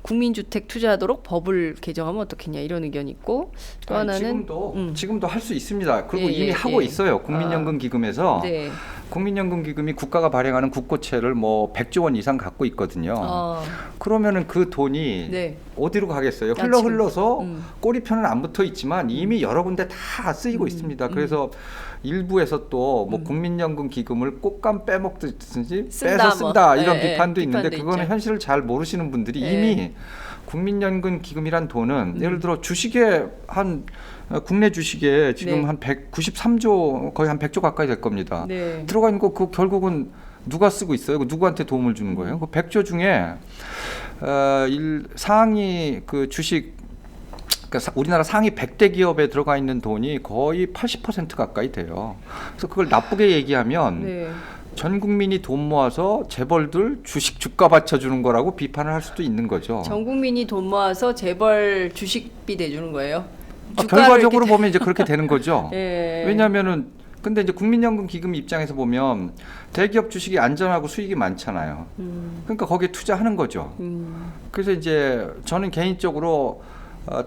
국민주택 투자하도록 법을 개정하면 어떻겠냐 이런 의견이 있고 또 하나는 지금도 할 수 있습니다. 그리고 예, 이미 예, 하고 예. 있어요. 국민연금기금에서 네. 국민연금기금이 국가가 발행하는 국고채를 뭐 100조 원 이상 갖고 있거든요. 그러면은 그 돈이 네. 어디로 가겠어요? 지금, 흘러서 꼬리표는 안 붙어 있지만 이미 여러 군데 다 쓰이고 있습니다. 그래서 일부에서 또 뭐 국민연금 기금을 꽃감 빼먹듯이 빼서 쓴다 이런 비판도 있는데 그거는 있죠. 현실을 잘 모르시는 분들이 이미 국민연금 기금이란 돈은 예를 들어 주식에 국내 주식에 지금 한 193조 거의 한 100조 가까이 될 겁니다. 네. 들어가 있는 거 그 결국은 누가 쓰고 있어요? 누구한테 도움을 주는 거예요? 그 100조 중에 상위 그 주식 그러니까 우리나라 상위 100대 기업에 들어가 있는 돈이 거의 80% 가까이 돼요. 그래서 그걸 나쁘게 얘기하면 전 국민이 돈 모아서 재벌들 주식 주가 받쳐주는 거라고 비판을 할 수도 있는 거죠. 전 국민이 돈 모아서 재벌 주식비 내주는 거예요? 결과적으로 보면 이제 그렇게 되는 거죠. 예. 왜냐하면은 근데 이제 국민연금 기금 입장에서 보면 대기업 주식이 안전하고 수익이 많잖아요. 그러니까 거기에 투자하는 거죠. 그래서 이제 저는 개인적으로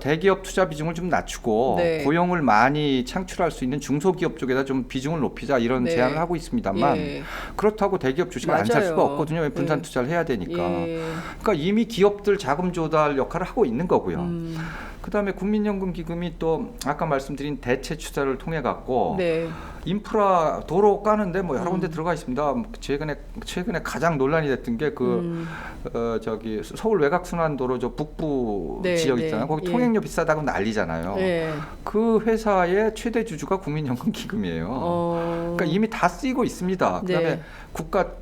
대기업 투자 비중을 좀 낮추고 고용을 많이 창출할 수 있는 중소기업 쪽에다 좀 비중을 높이자 이런 제안을 하고 있습니다만 그렇다고 대기업 주식을 안 살 수가 없거든요. 분산 투자를 해야 되니까. 그러니까 이미 기업들 자금 조달 역할을 하고 있는 거고요. 그다음에 국민연금 기금이 또 아까 말씀드린 대체 투자를 통해 갖고 인프라 도로 까는데 뭐 여러 군데 들어가 있습니다. 최근에 가장 논란이 됐던 게 저기 서울 외곽순환도로 저 북부 지역 있잖아요. 거기 통행료 비싸다고 난리잖아요. 그 회사의 최대 주주가 국민연금 기금이에요. 그러니까 이미 다 쓰이고 있습니다. 그다음에 국가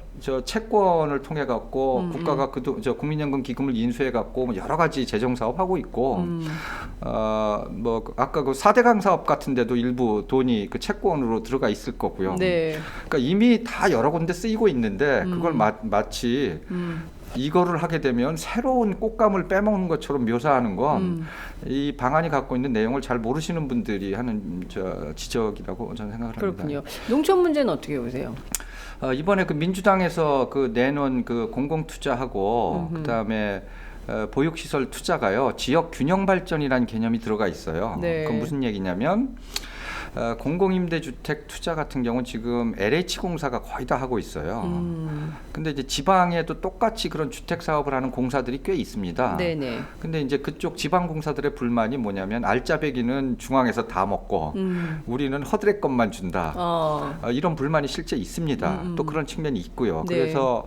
채권을 통해 갖고 국가가 국민연금 기금을 인수해 갖고 여러 가지 재정 사업 하고 있고 뭐 아까 그 4대강 사업 같은 데도 일부 돈이 그 채권으로 들어가 있을 거고요. 그러니까 이미 다 여러 군데 쓰이고 있는데 그걸 마치 이거를 하게 되면 새로운 꽃감을 빼먹는 것처럼 묘사하는 건 이 방안이 갖고 있는 내용을 잘 모르시는 분들이 하는 지적이라고 저는 생각을 합니다. 그렇군요. 농촌 문제는 어떻게 보세요? 이번에 그 민주당에서 그 내놓은 그 공공투자하고 그다음에 보육시설 투자가요 지역 균형 발전이라는 개념이 들어가 있어요. 그건 무슨 얘기냐면 공공임대주택 투자 같은 경우는 지금 LH공사가 거의 다 하고 있어요. 근데 이제 지방에도 똑같이 그런 주택 사업을 하는 공사들이 꽤 있습니다. 근데 이제 그쪽 지방 공사들의 불만이 뭐냐면 알짜배기는 중앙에서 다 먹고 우리는 허드렛 것만 준다. 이런 불만이 실제 있습니다. 또 그런 측면이 있고요. 그래서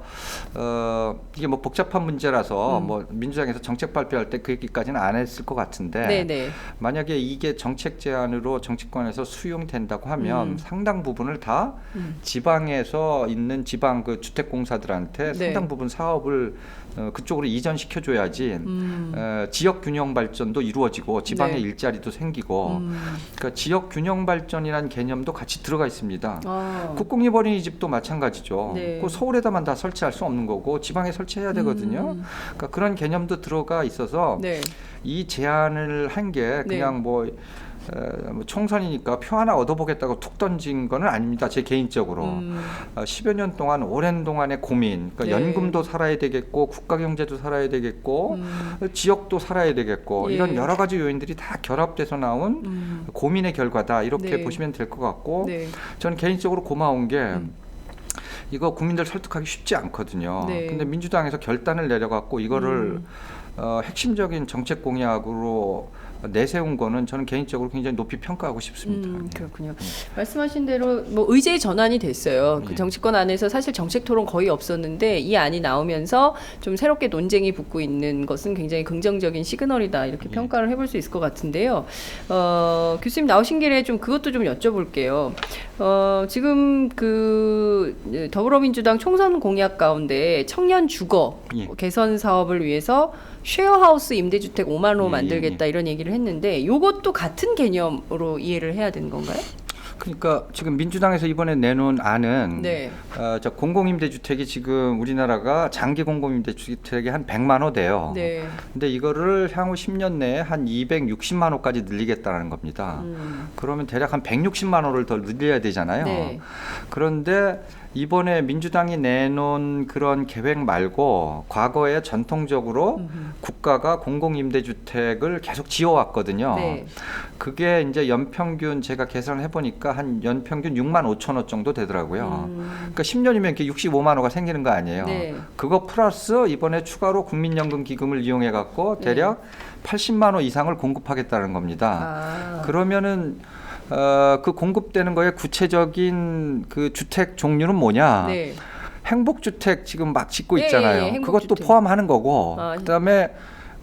이게 뭐 복잡한 문제라서 뭐 민주당에서 정책 발표할 때 그 얘기까지는 안 했을 것 같은데 만약에 이게 정책 제안으로 정치권에서 수용된다고 하면 상당 부분을 다 지방에서 있는 지방 그 주택공사들한테 상당 부분 사업을 그쪽으로 이전시켜줘야지 지역 균형 발전도 이루어지고 지방의 일자리도 생기고 그러니까 지역 균형 발전이라는 개념도 같이 들어가 있습니다. 국공립 어린이집도 마찬가지죠. 그 서울에다만 다 설치할 수 없는 거고 지방에 설치해야 되거든요. 그러니까 그런 개념도 들어가 있어서 이 제안을 한 게 그냥 뭐 총선이니까 표 하나 얻어보겠다고 툭 던진 거는 아닙니다. 제 개인적으로 10여 년 동안 오랜 동안의 고민, 그러니까 연금도 살아야 되겠고 국가 경제도 살아야 되겠고 지역도 살아야 되겠고 이런 여러 가지 요인들이 다 결합돼서 나온 고민의 결과다 이렇게 보시면 될 것 같고 저는 개인적으로 고마운 게 이거 국민들 설득하기 쉽지 않거든요. 근데 민주당에서 결단을 내려갖고 이거를 핵심적인 정책 공약으로 내세운 거는 저는 개인적으로 굉장히 높이 평가하고 싶습니다. 그렇군요. 말씀하신 대로 뭐 의제의 전환이 됐어요. 그 예. 정치권 안에서 사실 정책 토론 거의 없었는데 이 안이 나오면서 좀 새롭게 논쟁이 붙고 있는 것은 굉장히 긍정적인 시그널이다 이렇게 평가를 해볼 수 있을 것 같은데요. 교수님 나오신 길에 좀 그것도 좀 여쭤볼게요. 지금 그 더불어민주당 총선 공약 가운데 청년 주거 예. 개선 사업을 위해서 쉐어하우스 임대주택 5만 호 예, 만들겠다 이런 얘기를 했는데 이것도 같은 개념으로 이해를 해야 되는 건가요? 그러니까 지금 민주당에서 이번에 내놓은 안은 네. 저 공공임대주택이 지금 우리나라가 장기 공공임대주택이 한 100만 호대요. 네. 근데 이거를 향후 10년 내에 한 260만 호까지 늘리겠다는 겁니다. 그러면 대략 한 160만 호를 더 늘려야 되잖아요. 네. 그런데 이번에 민주당이 내놓은 그런 계획 말고 과거에 전통적으로 국가가 공공임대주택을 계속 지어왔거든요. 네. 그게 이제 연평균 제가 계산을 해보니까 한 연평균 6만 5천 호 정도 되더라고요. 그러니까 10년이면 이렇게 65만 호가 생기는 거 아니에요. 네. 그거 플러스 이번에 추가로 국민연금 기금을 이용해 갖고 대략 80만 호 이상을 공급하겠다는 겁니다. 그러면은 그 공급되는 거에 구체적인 그 주택 종류는 뭐냐? 네. 행복주택 지금 막 짓고 예, 있잖아요. 예, 행복주택. 그것도 포함하는 거고. 아, 그다음에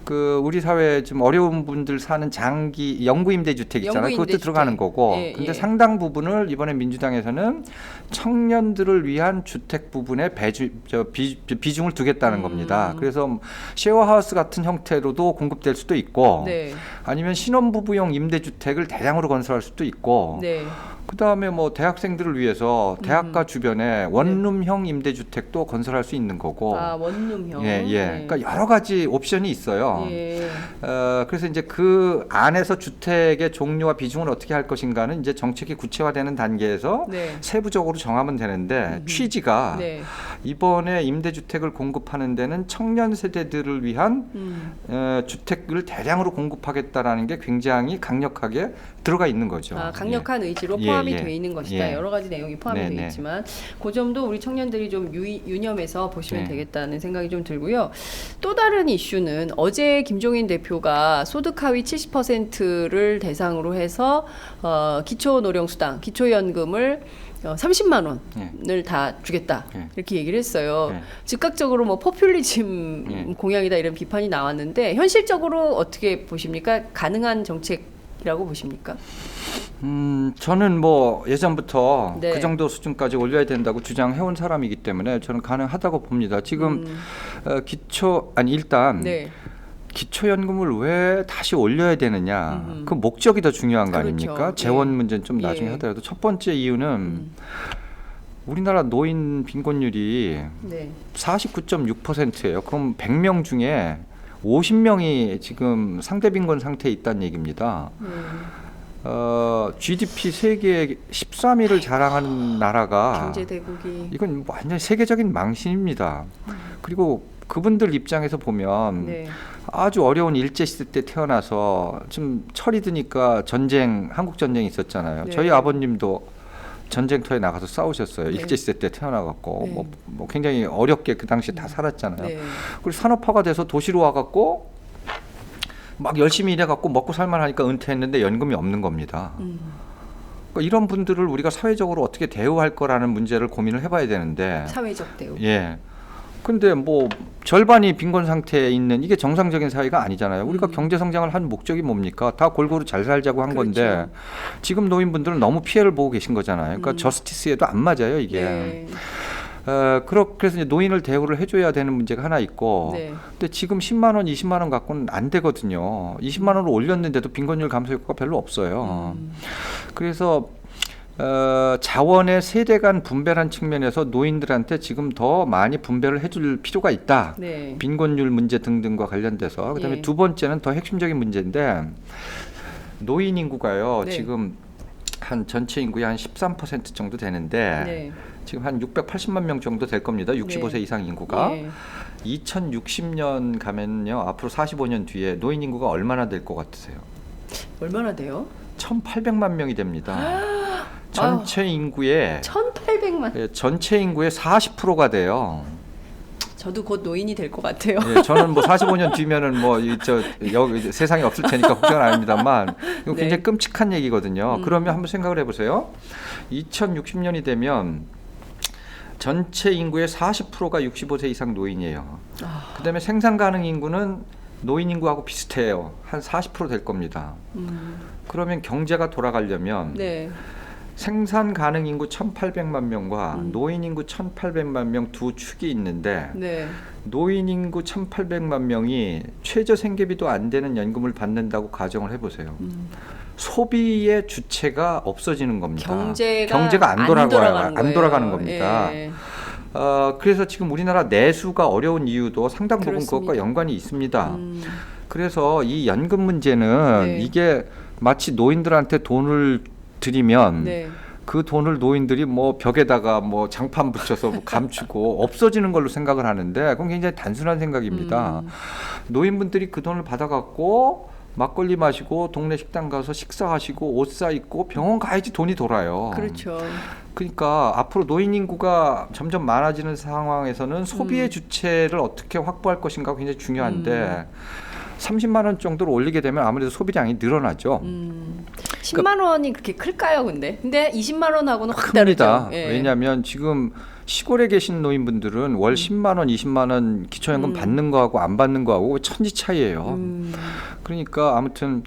그 우리 사회에 좀 어려운 분들 사는 장기 영구임대주택 있잖아요. 그것도 영구임대주택. 들어가는 거고. 예, 근데 예. 상당 부분을 이번에 민주당에서는 청년들을 위한 주택 부분에 비중을 두겠다는 겁니다. 그래서 쉐어하우스 같은 형태로도 공급될 수도 있고 네. 아니면 신혼부부용 임대주택을 대량으로 건설할 수도 있고 네. 그다음에 뭐 대학생들을 위해서 대학가 주변에 원룸형 임대주택도 건설할 수 있는 거고. 아, 원룸형. 예, 예. 네. 그러니까 여러 가지 옵션이 있어요. 예. 그래서 이제 그 안에서 주택의 종류와 비중을 어떻게 할 것인가는 이제 정책이 구체화되는 단계에서 네. 세부적으로 정하면 되는데 취지가 네. 이번에 임대주택을 공급하는 데는 청년 세대들을 위한 주택을 대량으로 공급하겠다라는 게 굉장히 강력하게 들어가 있는 거죠. 아, 강력한 의지로 예, 포함이 예. 돼 있는 것이다. 예. 여러 가지 내용이 포함이 네, 되어 네. 있지만 그 점도 우리 청년들이 좀 유념해서 보시면 네. 되겠다는 생각이 좀 들고요. 또 다른 이슈는 어제 김종인 대표가 소득 하위 70%를 대상으로 해서 기초노령수당, 기초연금을 30만 원을 다 주겠다 예. 이렇게 얘기를 했어요. 예. 즉각적으로 뭐 포퓰리즘 예. 공약이다 이런 비판이 나왔는데 현실적으로 어떻게 보십니까? 가능한 정책이라고 보십니까? 저는 뭐 예전부터 네. 그 정도 수준까지 올려야 된다고 주장해온 사람이기 때문에 저는 가능하다고 봅니다. 지금 일단 네. 기초연금을 왜 다시 올려야 되느냐? 그 목적이 더 중요한 거 그렇죠. 아닙니까? 예. 재원 문제는 좀 예. 나중에 하더라도 첫 번째 이유는 우리나라 노인 빈곤율이 네. 49.6%예요. 그럼 100명 중에 50명이 지금 상대 빈곤 상태에 있다는 얘기입니다. GDP 세계 13위를 자랑하는 나라가 경제 대국이 이건 완전 세계적인 망신입니다. 그리고 그분들 입장에서 보면 네. 아주 어려운 일제시대 때 태어나서 좀 철이 드니까 한국 전쟁이 있었잖아요. 네. 저희 아버님도 전쟁터에 나가서 싸우셨어요. 네. 일제시대 때 태어나갖고 네. 뭐 굉장히 어렵게 그 당시 다 살았잖아요. 네. 그리고 산업화가 돼서 도시로 와갖고 막 열심히 일해갖고 먹고 살만하니까 은퇴했는데 연금이 없는 겁니다. 그러니까 이런 분들을 우리가 사회적으로 어떻게 대우할 거라는 문제를 고민을 해봐야 되는데 사회적 대우. 예. 근데 뭐 절반이 빈곤 상태에 있는 이게 정상적인 사회가 아니잖아요. 우리가 경제 성장을 한 목적이 뭡니까? 다 골고루 잘 살자고 한 그렇죠. 건데 지금 노인분들은 너무 피해를 보고 계신 거잖아요. 그러니까 저스티스에도 안 맞아요, 이게. 네. 그래서 이제 노인을 대우를 해줘야 되는 문제가 하나 있고, 네. 근데 지금 10만 원, 20만 원 갖고는 안 되거든요. 20만 원을 올렸는데도 빈곤율 감소 효과가 별로 없어요. 그래서 자원의 세대 간 분배라는 측면에서 노인들한테 지금 더 많이 분배를 해줄 필요가 있다. 네. 빈곤율 문제 등등과 관련돼서. 그다음에 예. 두 번째는 더 핵심적인 문제인데 노인 인구가요. 네. 지금 한 전체 인구의 한 13% 정도 되는데 네. 지금 한 680만 명 정도 될 겁니다. 65세 네. 이상 인구가. 네. 2060년 가면요. 앞으로 45년 뒤에 노인 인구가 얼마나 될 것 같으세요? 얼마나 돼요? 1,800만 명이 됩니다. 전체 인구의 1,800만. 전체 인구의 40%가 돼요. 저도 곧 노인이 될 것 같아요. 예, 저는 뭐 45년 뒤면은 뭐 여기 세상에 없을 테니까 걱정은 아닙니다만 이거 네. 굉장히 끔찍한 얘기거든요. 그러면 한번 생각을 해보세요. 2060년이 되면 전체 인구의 40%가 65세 이상 노인이에요. 그다음에 생산 가능 인구는 노인 인구하고 비슷해요. 한 40% 될 겁니다. 그러면 경제가 돌아가려면 네. 생산 가능 인구 1,800만 명과 노인 인구 1,800만 명 두 축이 있는데 네. 노인 인구 1,800만 명이 최저 생계비도 안 되는 연금을 받는다고 가정을 해보세요. 소비의 주체가 없어지는 겁니다. 경제가 안 돌아가는 겁니다. 예. 그래서 지금 우리나라 내수가 어려운 이유도 상당 부분 그렇습니다. 그것과 연관이 있습니다. 그래서 이 연금 문제는 네. 이게 마치 노인들한테 돈을 드리면 네. 그 돈을 노인들이 뭐 벽에다가 뭐 장판 붙여서 뭐 감추고 없어지는 걸로 생각을 하는데 그건 굉장히 단순한 생각입니다. 노인분들이 그 돈을 받아갖고 막걸리 마시고 동네 식당 가서 식사하시고 옷 사 입고 병원 가야지 돈이 돌아요. 그렇죠. 그러니까 앞으로 노인 인구가 점점 많아지는 상황에서는 소비의 주체를 어떻게 확보할 것인가 굉장히 중요한데 30만 원 정도로 올리게 되면 아무래도 소비량이 늘어나죠. 10만 원이 그렇게 클까요, 근데? 근데 20만 원하고는 확 큽니다. 다르죠. 예. 왜냐하면 지금 시골에 계신 노인분들은 월 10만 원, 20만 원 기초연금 받는 거하고 안 받는 거하고 천지 차이예요. 그러니까 아무튼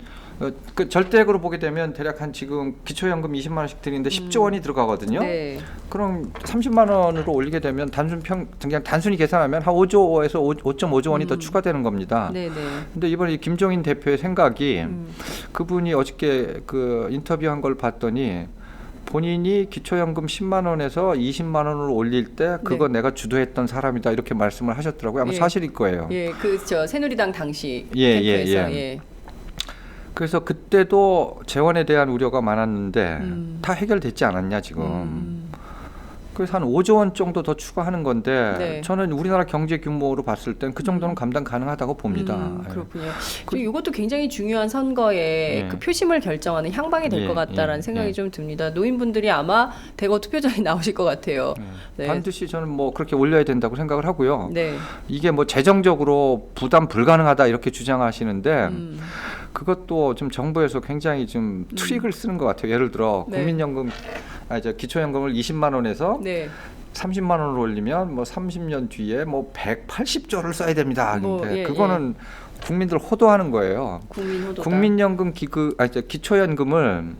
그 절대액으로 보게 되면 대략 한 지금 기초연금 20만 원씩 드리는데 10조 원이 들어가거든요. 네. 그럼 30만 원으로 올리게 되면 그냥 단순히 계산하면 한 5조에서 5.5조 원이 더 추가되는 겁니다. 네, 네. 근데 이번에 김종인 대표의 생각이 그분이 어저께 그 인터뷰한 걸 봤더니 본인이 기초연금 10만 원에서 20만 원으로 올릴 때 그거 내가 주도했던 사람이다 이렇게 말씀을 하셨더라고요. 아마 예. 사실일 거예요. 예, 그 저 새누리당 당시 예, 대표에서 예. 그래서 그때도 재원에 대한 우려가 많았는데 다 해결됐지 않았냐 지금. 그래서 한 5조 원 정도 더 추가하는 건데 네. 저는 우리나라 경제 규모로 봤을 땐 그 정도는 감당 가능하다고 봅니다. 그렇군요. 그리고 이것도 굉장히 중요한 선거의 그 표심을 결정하는 향방이 될 것 같다라는 생각이 좀 듭니다. 노인분들이 아마 대거 투표장에 나오실 것 같아요. 네. 반드시 저는 뭐 그렇게 올려야 된다고 생각을 하고요. 네. 이게 뭐 재정적으로 부담 불가능하다 이렇게 주장하시는데 그것도 좀 정부에서 굉장히 좀 트릭을 쓰는 것 같아요. 예를 들어 국민연금 기초연금을 20만 원에서 30만 원으로 올리면 뭐 30년 뒤에 뭐 180조를 써야 됩니다. 근데 그거는 국민들 호도하는 거예요. 국민 호도다. 국민연금 기초연금을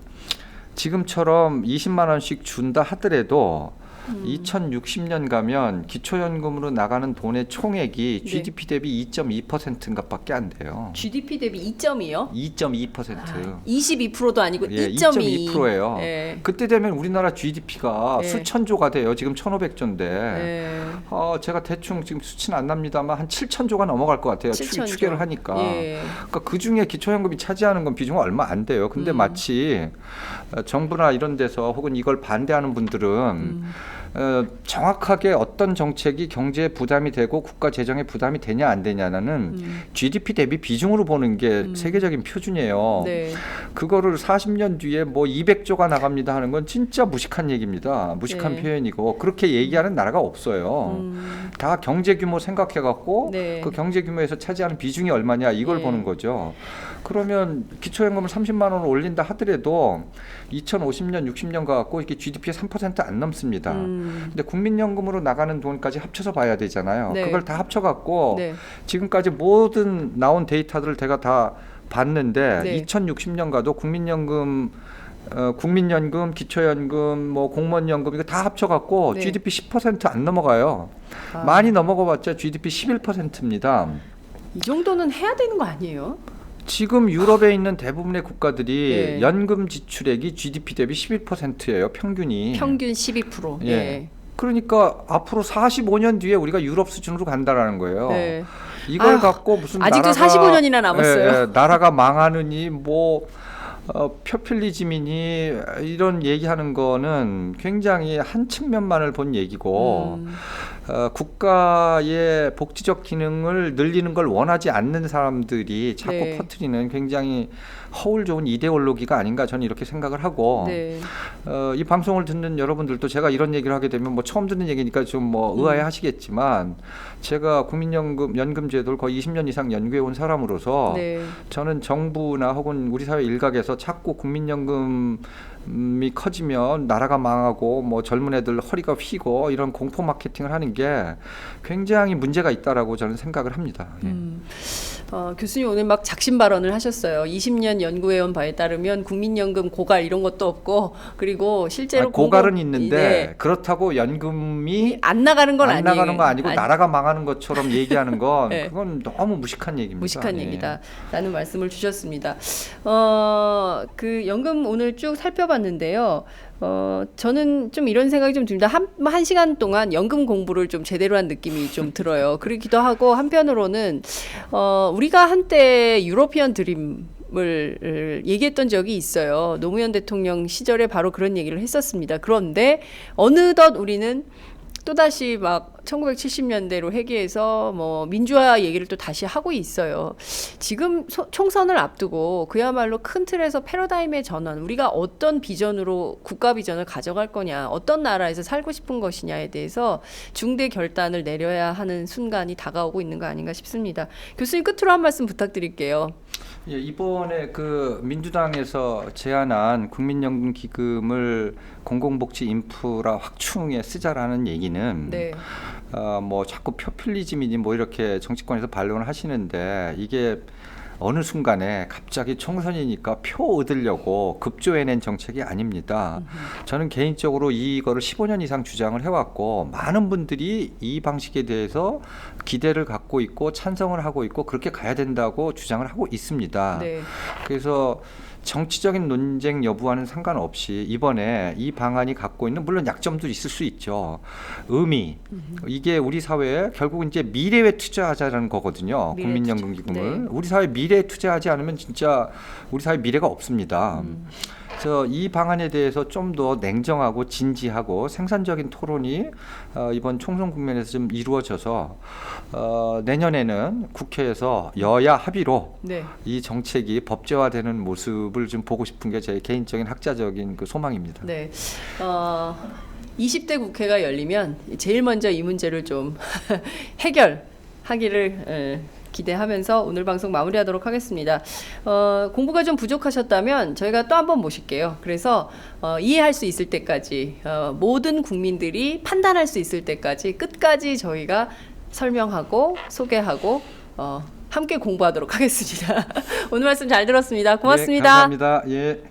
지금처럼 20만 원씩 준다 하더라도 2060년 가면 기초연금으로 나가는 돈의 총액이 GDP 대비 2.2%인가밖에 안 돼요. GDP 대비 2.2요? 2.2%. 22%도 아니고 예, 2.2. 2.2%예요. 예. 그때 되면 우리나라 GDP가 수천조가 돼요. 지금 1,500조인데. 예. 제가 대충 지금 수치는 안 납니다만 한 7,000조가 넘어갈 것 같아요. 7,000조. 추계를 하니까. 예. 그러니까 그 중에 기초연금이 차지하는 건 비중은 얼마 안 돼요. 근데 마치 정부나 이런 데서 혹은 이걸 반대하는 분들은 정확하게 어떤 정책이 경제에 부담이 되고 국가 재정에 부담이 되냐 안 되냐는 GDP 대비 비중으로 보는 게 세계적인 표준이에요. 네. 그거를 40년 뒤에 뭐 200조가 나갑니다 하는 건 진짜 무식한 얘기입니다. 무식한 네. 표현이고 그렇게 얘기하는 나라가 없어요. 다 경제 규모 생각해 갖고 네. 그 경제 규모에서 차지하는 비중이 얼마냐 이걸 네. 보는 거죠. 그러면 기초연금을 30만 원을 올린다 하더라도 2050년, 60년 가갖고 이렇게 GDP의 3%안 넘습니다. 근데 국민연금으로 나가는 돈까지 합쳐서 봐야 되잖아요. 네. 그걸 다 합쳐갖고 네. 지금까지 모든 나온 데이터들을 제가 다 봤는데 네. 2060년 가도 국민연금, 기초연금, 뭐 공무원연금 이거 다 합쳐갖고 네. GDP 10%안 넘어가요. 많이 넘어가봤자 GDP 11%입니다. 이 정도는 해야 되는 거 아니에요? 지금 유럽에 있는 대부분의 국가들이 예. 연금 지출액이 GDP 대비 11%예요. 평균이. 평균 12%. 예. 예. 그러니까 앞으로 45년 뒤에 우리가 유럽 수준으로 간다라는 거예요. 네. 이걸 갖고 무슨 아직도 나라가 45년이나 남았어요. 나라가 망하느니 뭐 표퓰리즘이니 이런 얘기하는 거는 굉장히 한 측면만을 본 얘기고 국가의 복지적 기능을 늘리는 걸 원하지 않는 사람들이 자꾸 네. 퍼뜨리는 굉장히 허울 좋은 이데올로기가 아닌가 저는 이렇게 생각을 하고 네. 이 방송을 듣는 여러분들도 제가 이런 얘기를 하게 되면 뭐 처음 듣는 얘기니까 좀 뭐 의아해하시겠지만 제가 국민연금 제도를 거의 20년 이상 연구해 온 사람으로서 네. 저는 정부나 혹은 우리 사회 일각에서 자꾸 국민연금이 커지면 나라가 망하고 뭐 젊은 애들 허리가 휘고 이런 공포 마케팅을 하는 게 굉장히 문제가 있다라고 저는 생각을 합니다. 예. 교수님 오늘 막 작심 발언을 하셨어요. 20년 연구해온 바에 따르면 국민연금 고갈 이런 것도 없고 그리고 실제로 고갈은 있는데 네. 그렇다고 연금이 안 나가는 건 안 아니에요. 나가는 거 아니고 나라가 망하는 것처럼 얘기하는 건 네. 그건 너무 무식한 얘기입니다. 무식한 예. 얘기다라는 말씀을 주셨습니다. 그 연금 오늘 쭉 살펴봤는데요. 저는 좀 이런 생각이 좀 듭니다. 한 시간 동안 연금 공부를 좀 제대로 한 느낌이 좀 들어요. 그러기도 하고 한편으로는 우리가 한때 유로피언 드림을 얘기했던 적이 있어요. 노무현 대통령 시절에 바로 그런 얘기를 했었습니다. 그런데 어느덧 우리는 또다시 막 1970년대로 회귀해서 뭐 민주화 얘기를 또 다시 하고 있어요. 지금 총선을 앞두고 그야말로 큰 틀에서 패러다임의 전환, 우리가 어떤 비전으로 국가 비전을 가져갈 거냐, 어떤 나라에서 살고 싶은 것이냐에 대해서 중대 결단을 내려야 하는 순간이 다가오고 있는 거 아닌가 싶습니다. 교수님 끝으로 한 말씀 부탁드릴게요. 예, 이번에 그 민주당에서 제안한 국민연금 기금을 공공복지 인프라 확충에 쓰자라는 얘기는 네. 뭐 자꾸 포퓰리즘이니 뭐 이렇게 정치권에서 반론을 하시는데 이게 어느 순간에 갑자기 총선이니까 표 얻으려고 급조해낸 정책이 아닙니다. 저는 개인적으로 이거를 15년 이상 주장을 해왔고 많은 분들이 이 방식에 대해서 기대를 갖고 있고 찬성을 하고 있고 그렇게 가야 된다고 주장을 하고 있습니다. 네. 그래서 정치적인 논쟁 여부와는 상관없이 이번에 이 방안이 갖고 있는 물론 약점도 있을 수 있죠. 의미 이게 우리 사회에 결국 이제 미래에 투자하자라는 거거든요. 미래 국민연금 투자. 기금을 네. 우리 사회 미래에 투자하지 않으면 진짜 우리 사회 미래가 없습니다. 그래서 이 방안에 대해서 좀 더 냉정하고 진지하고 생산적인 토론이 이번 총선 국면에서 좀 이루어져서 내년에는 국회에서 여야 합의로 네. 이 정책이 법제화되는 모습을 좀 보고 싶은 게 제 개인적인 학자적인 그 소망입니다. 네. 20대 국회가 열리면 제일 먼저 이 문제를 좀 해결하기를 기대하면서 오늘 방송 마무리하도록 하겠습니다. 공부가 좀 부족하셨다면 저희가 또 한번 모실게요. 그래서 이해할 수 있을 때까지 모든 국민들이 판단할 수 있을 때까지 끝까지 저희가 설명하고 소개하고 함께 공부하도록 하겠습니다. 오늘 말씀 잘 들었습니다. 고맙습니다. 네, 감사합니다. 예.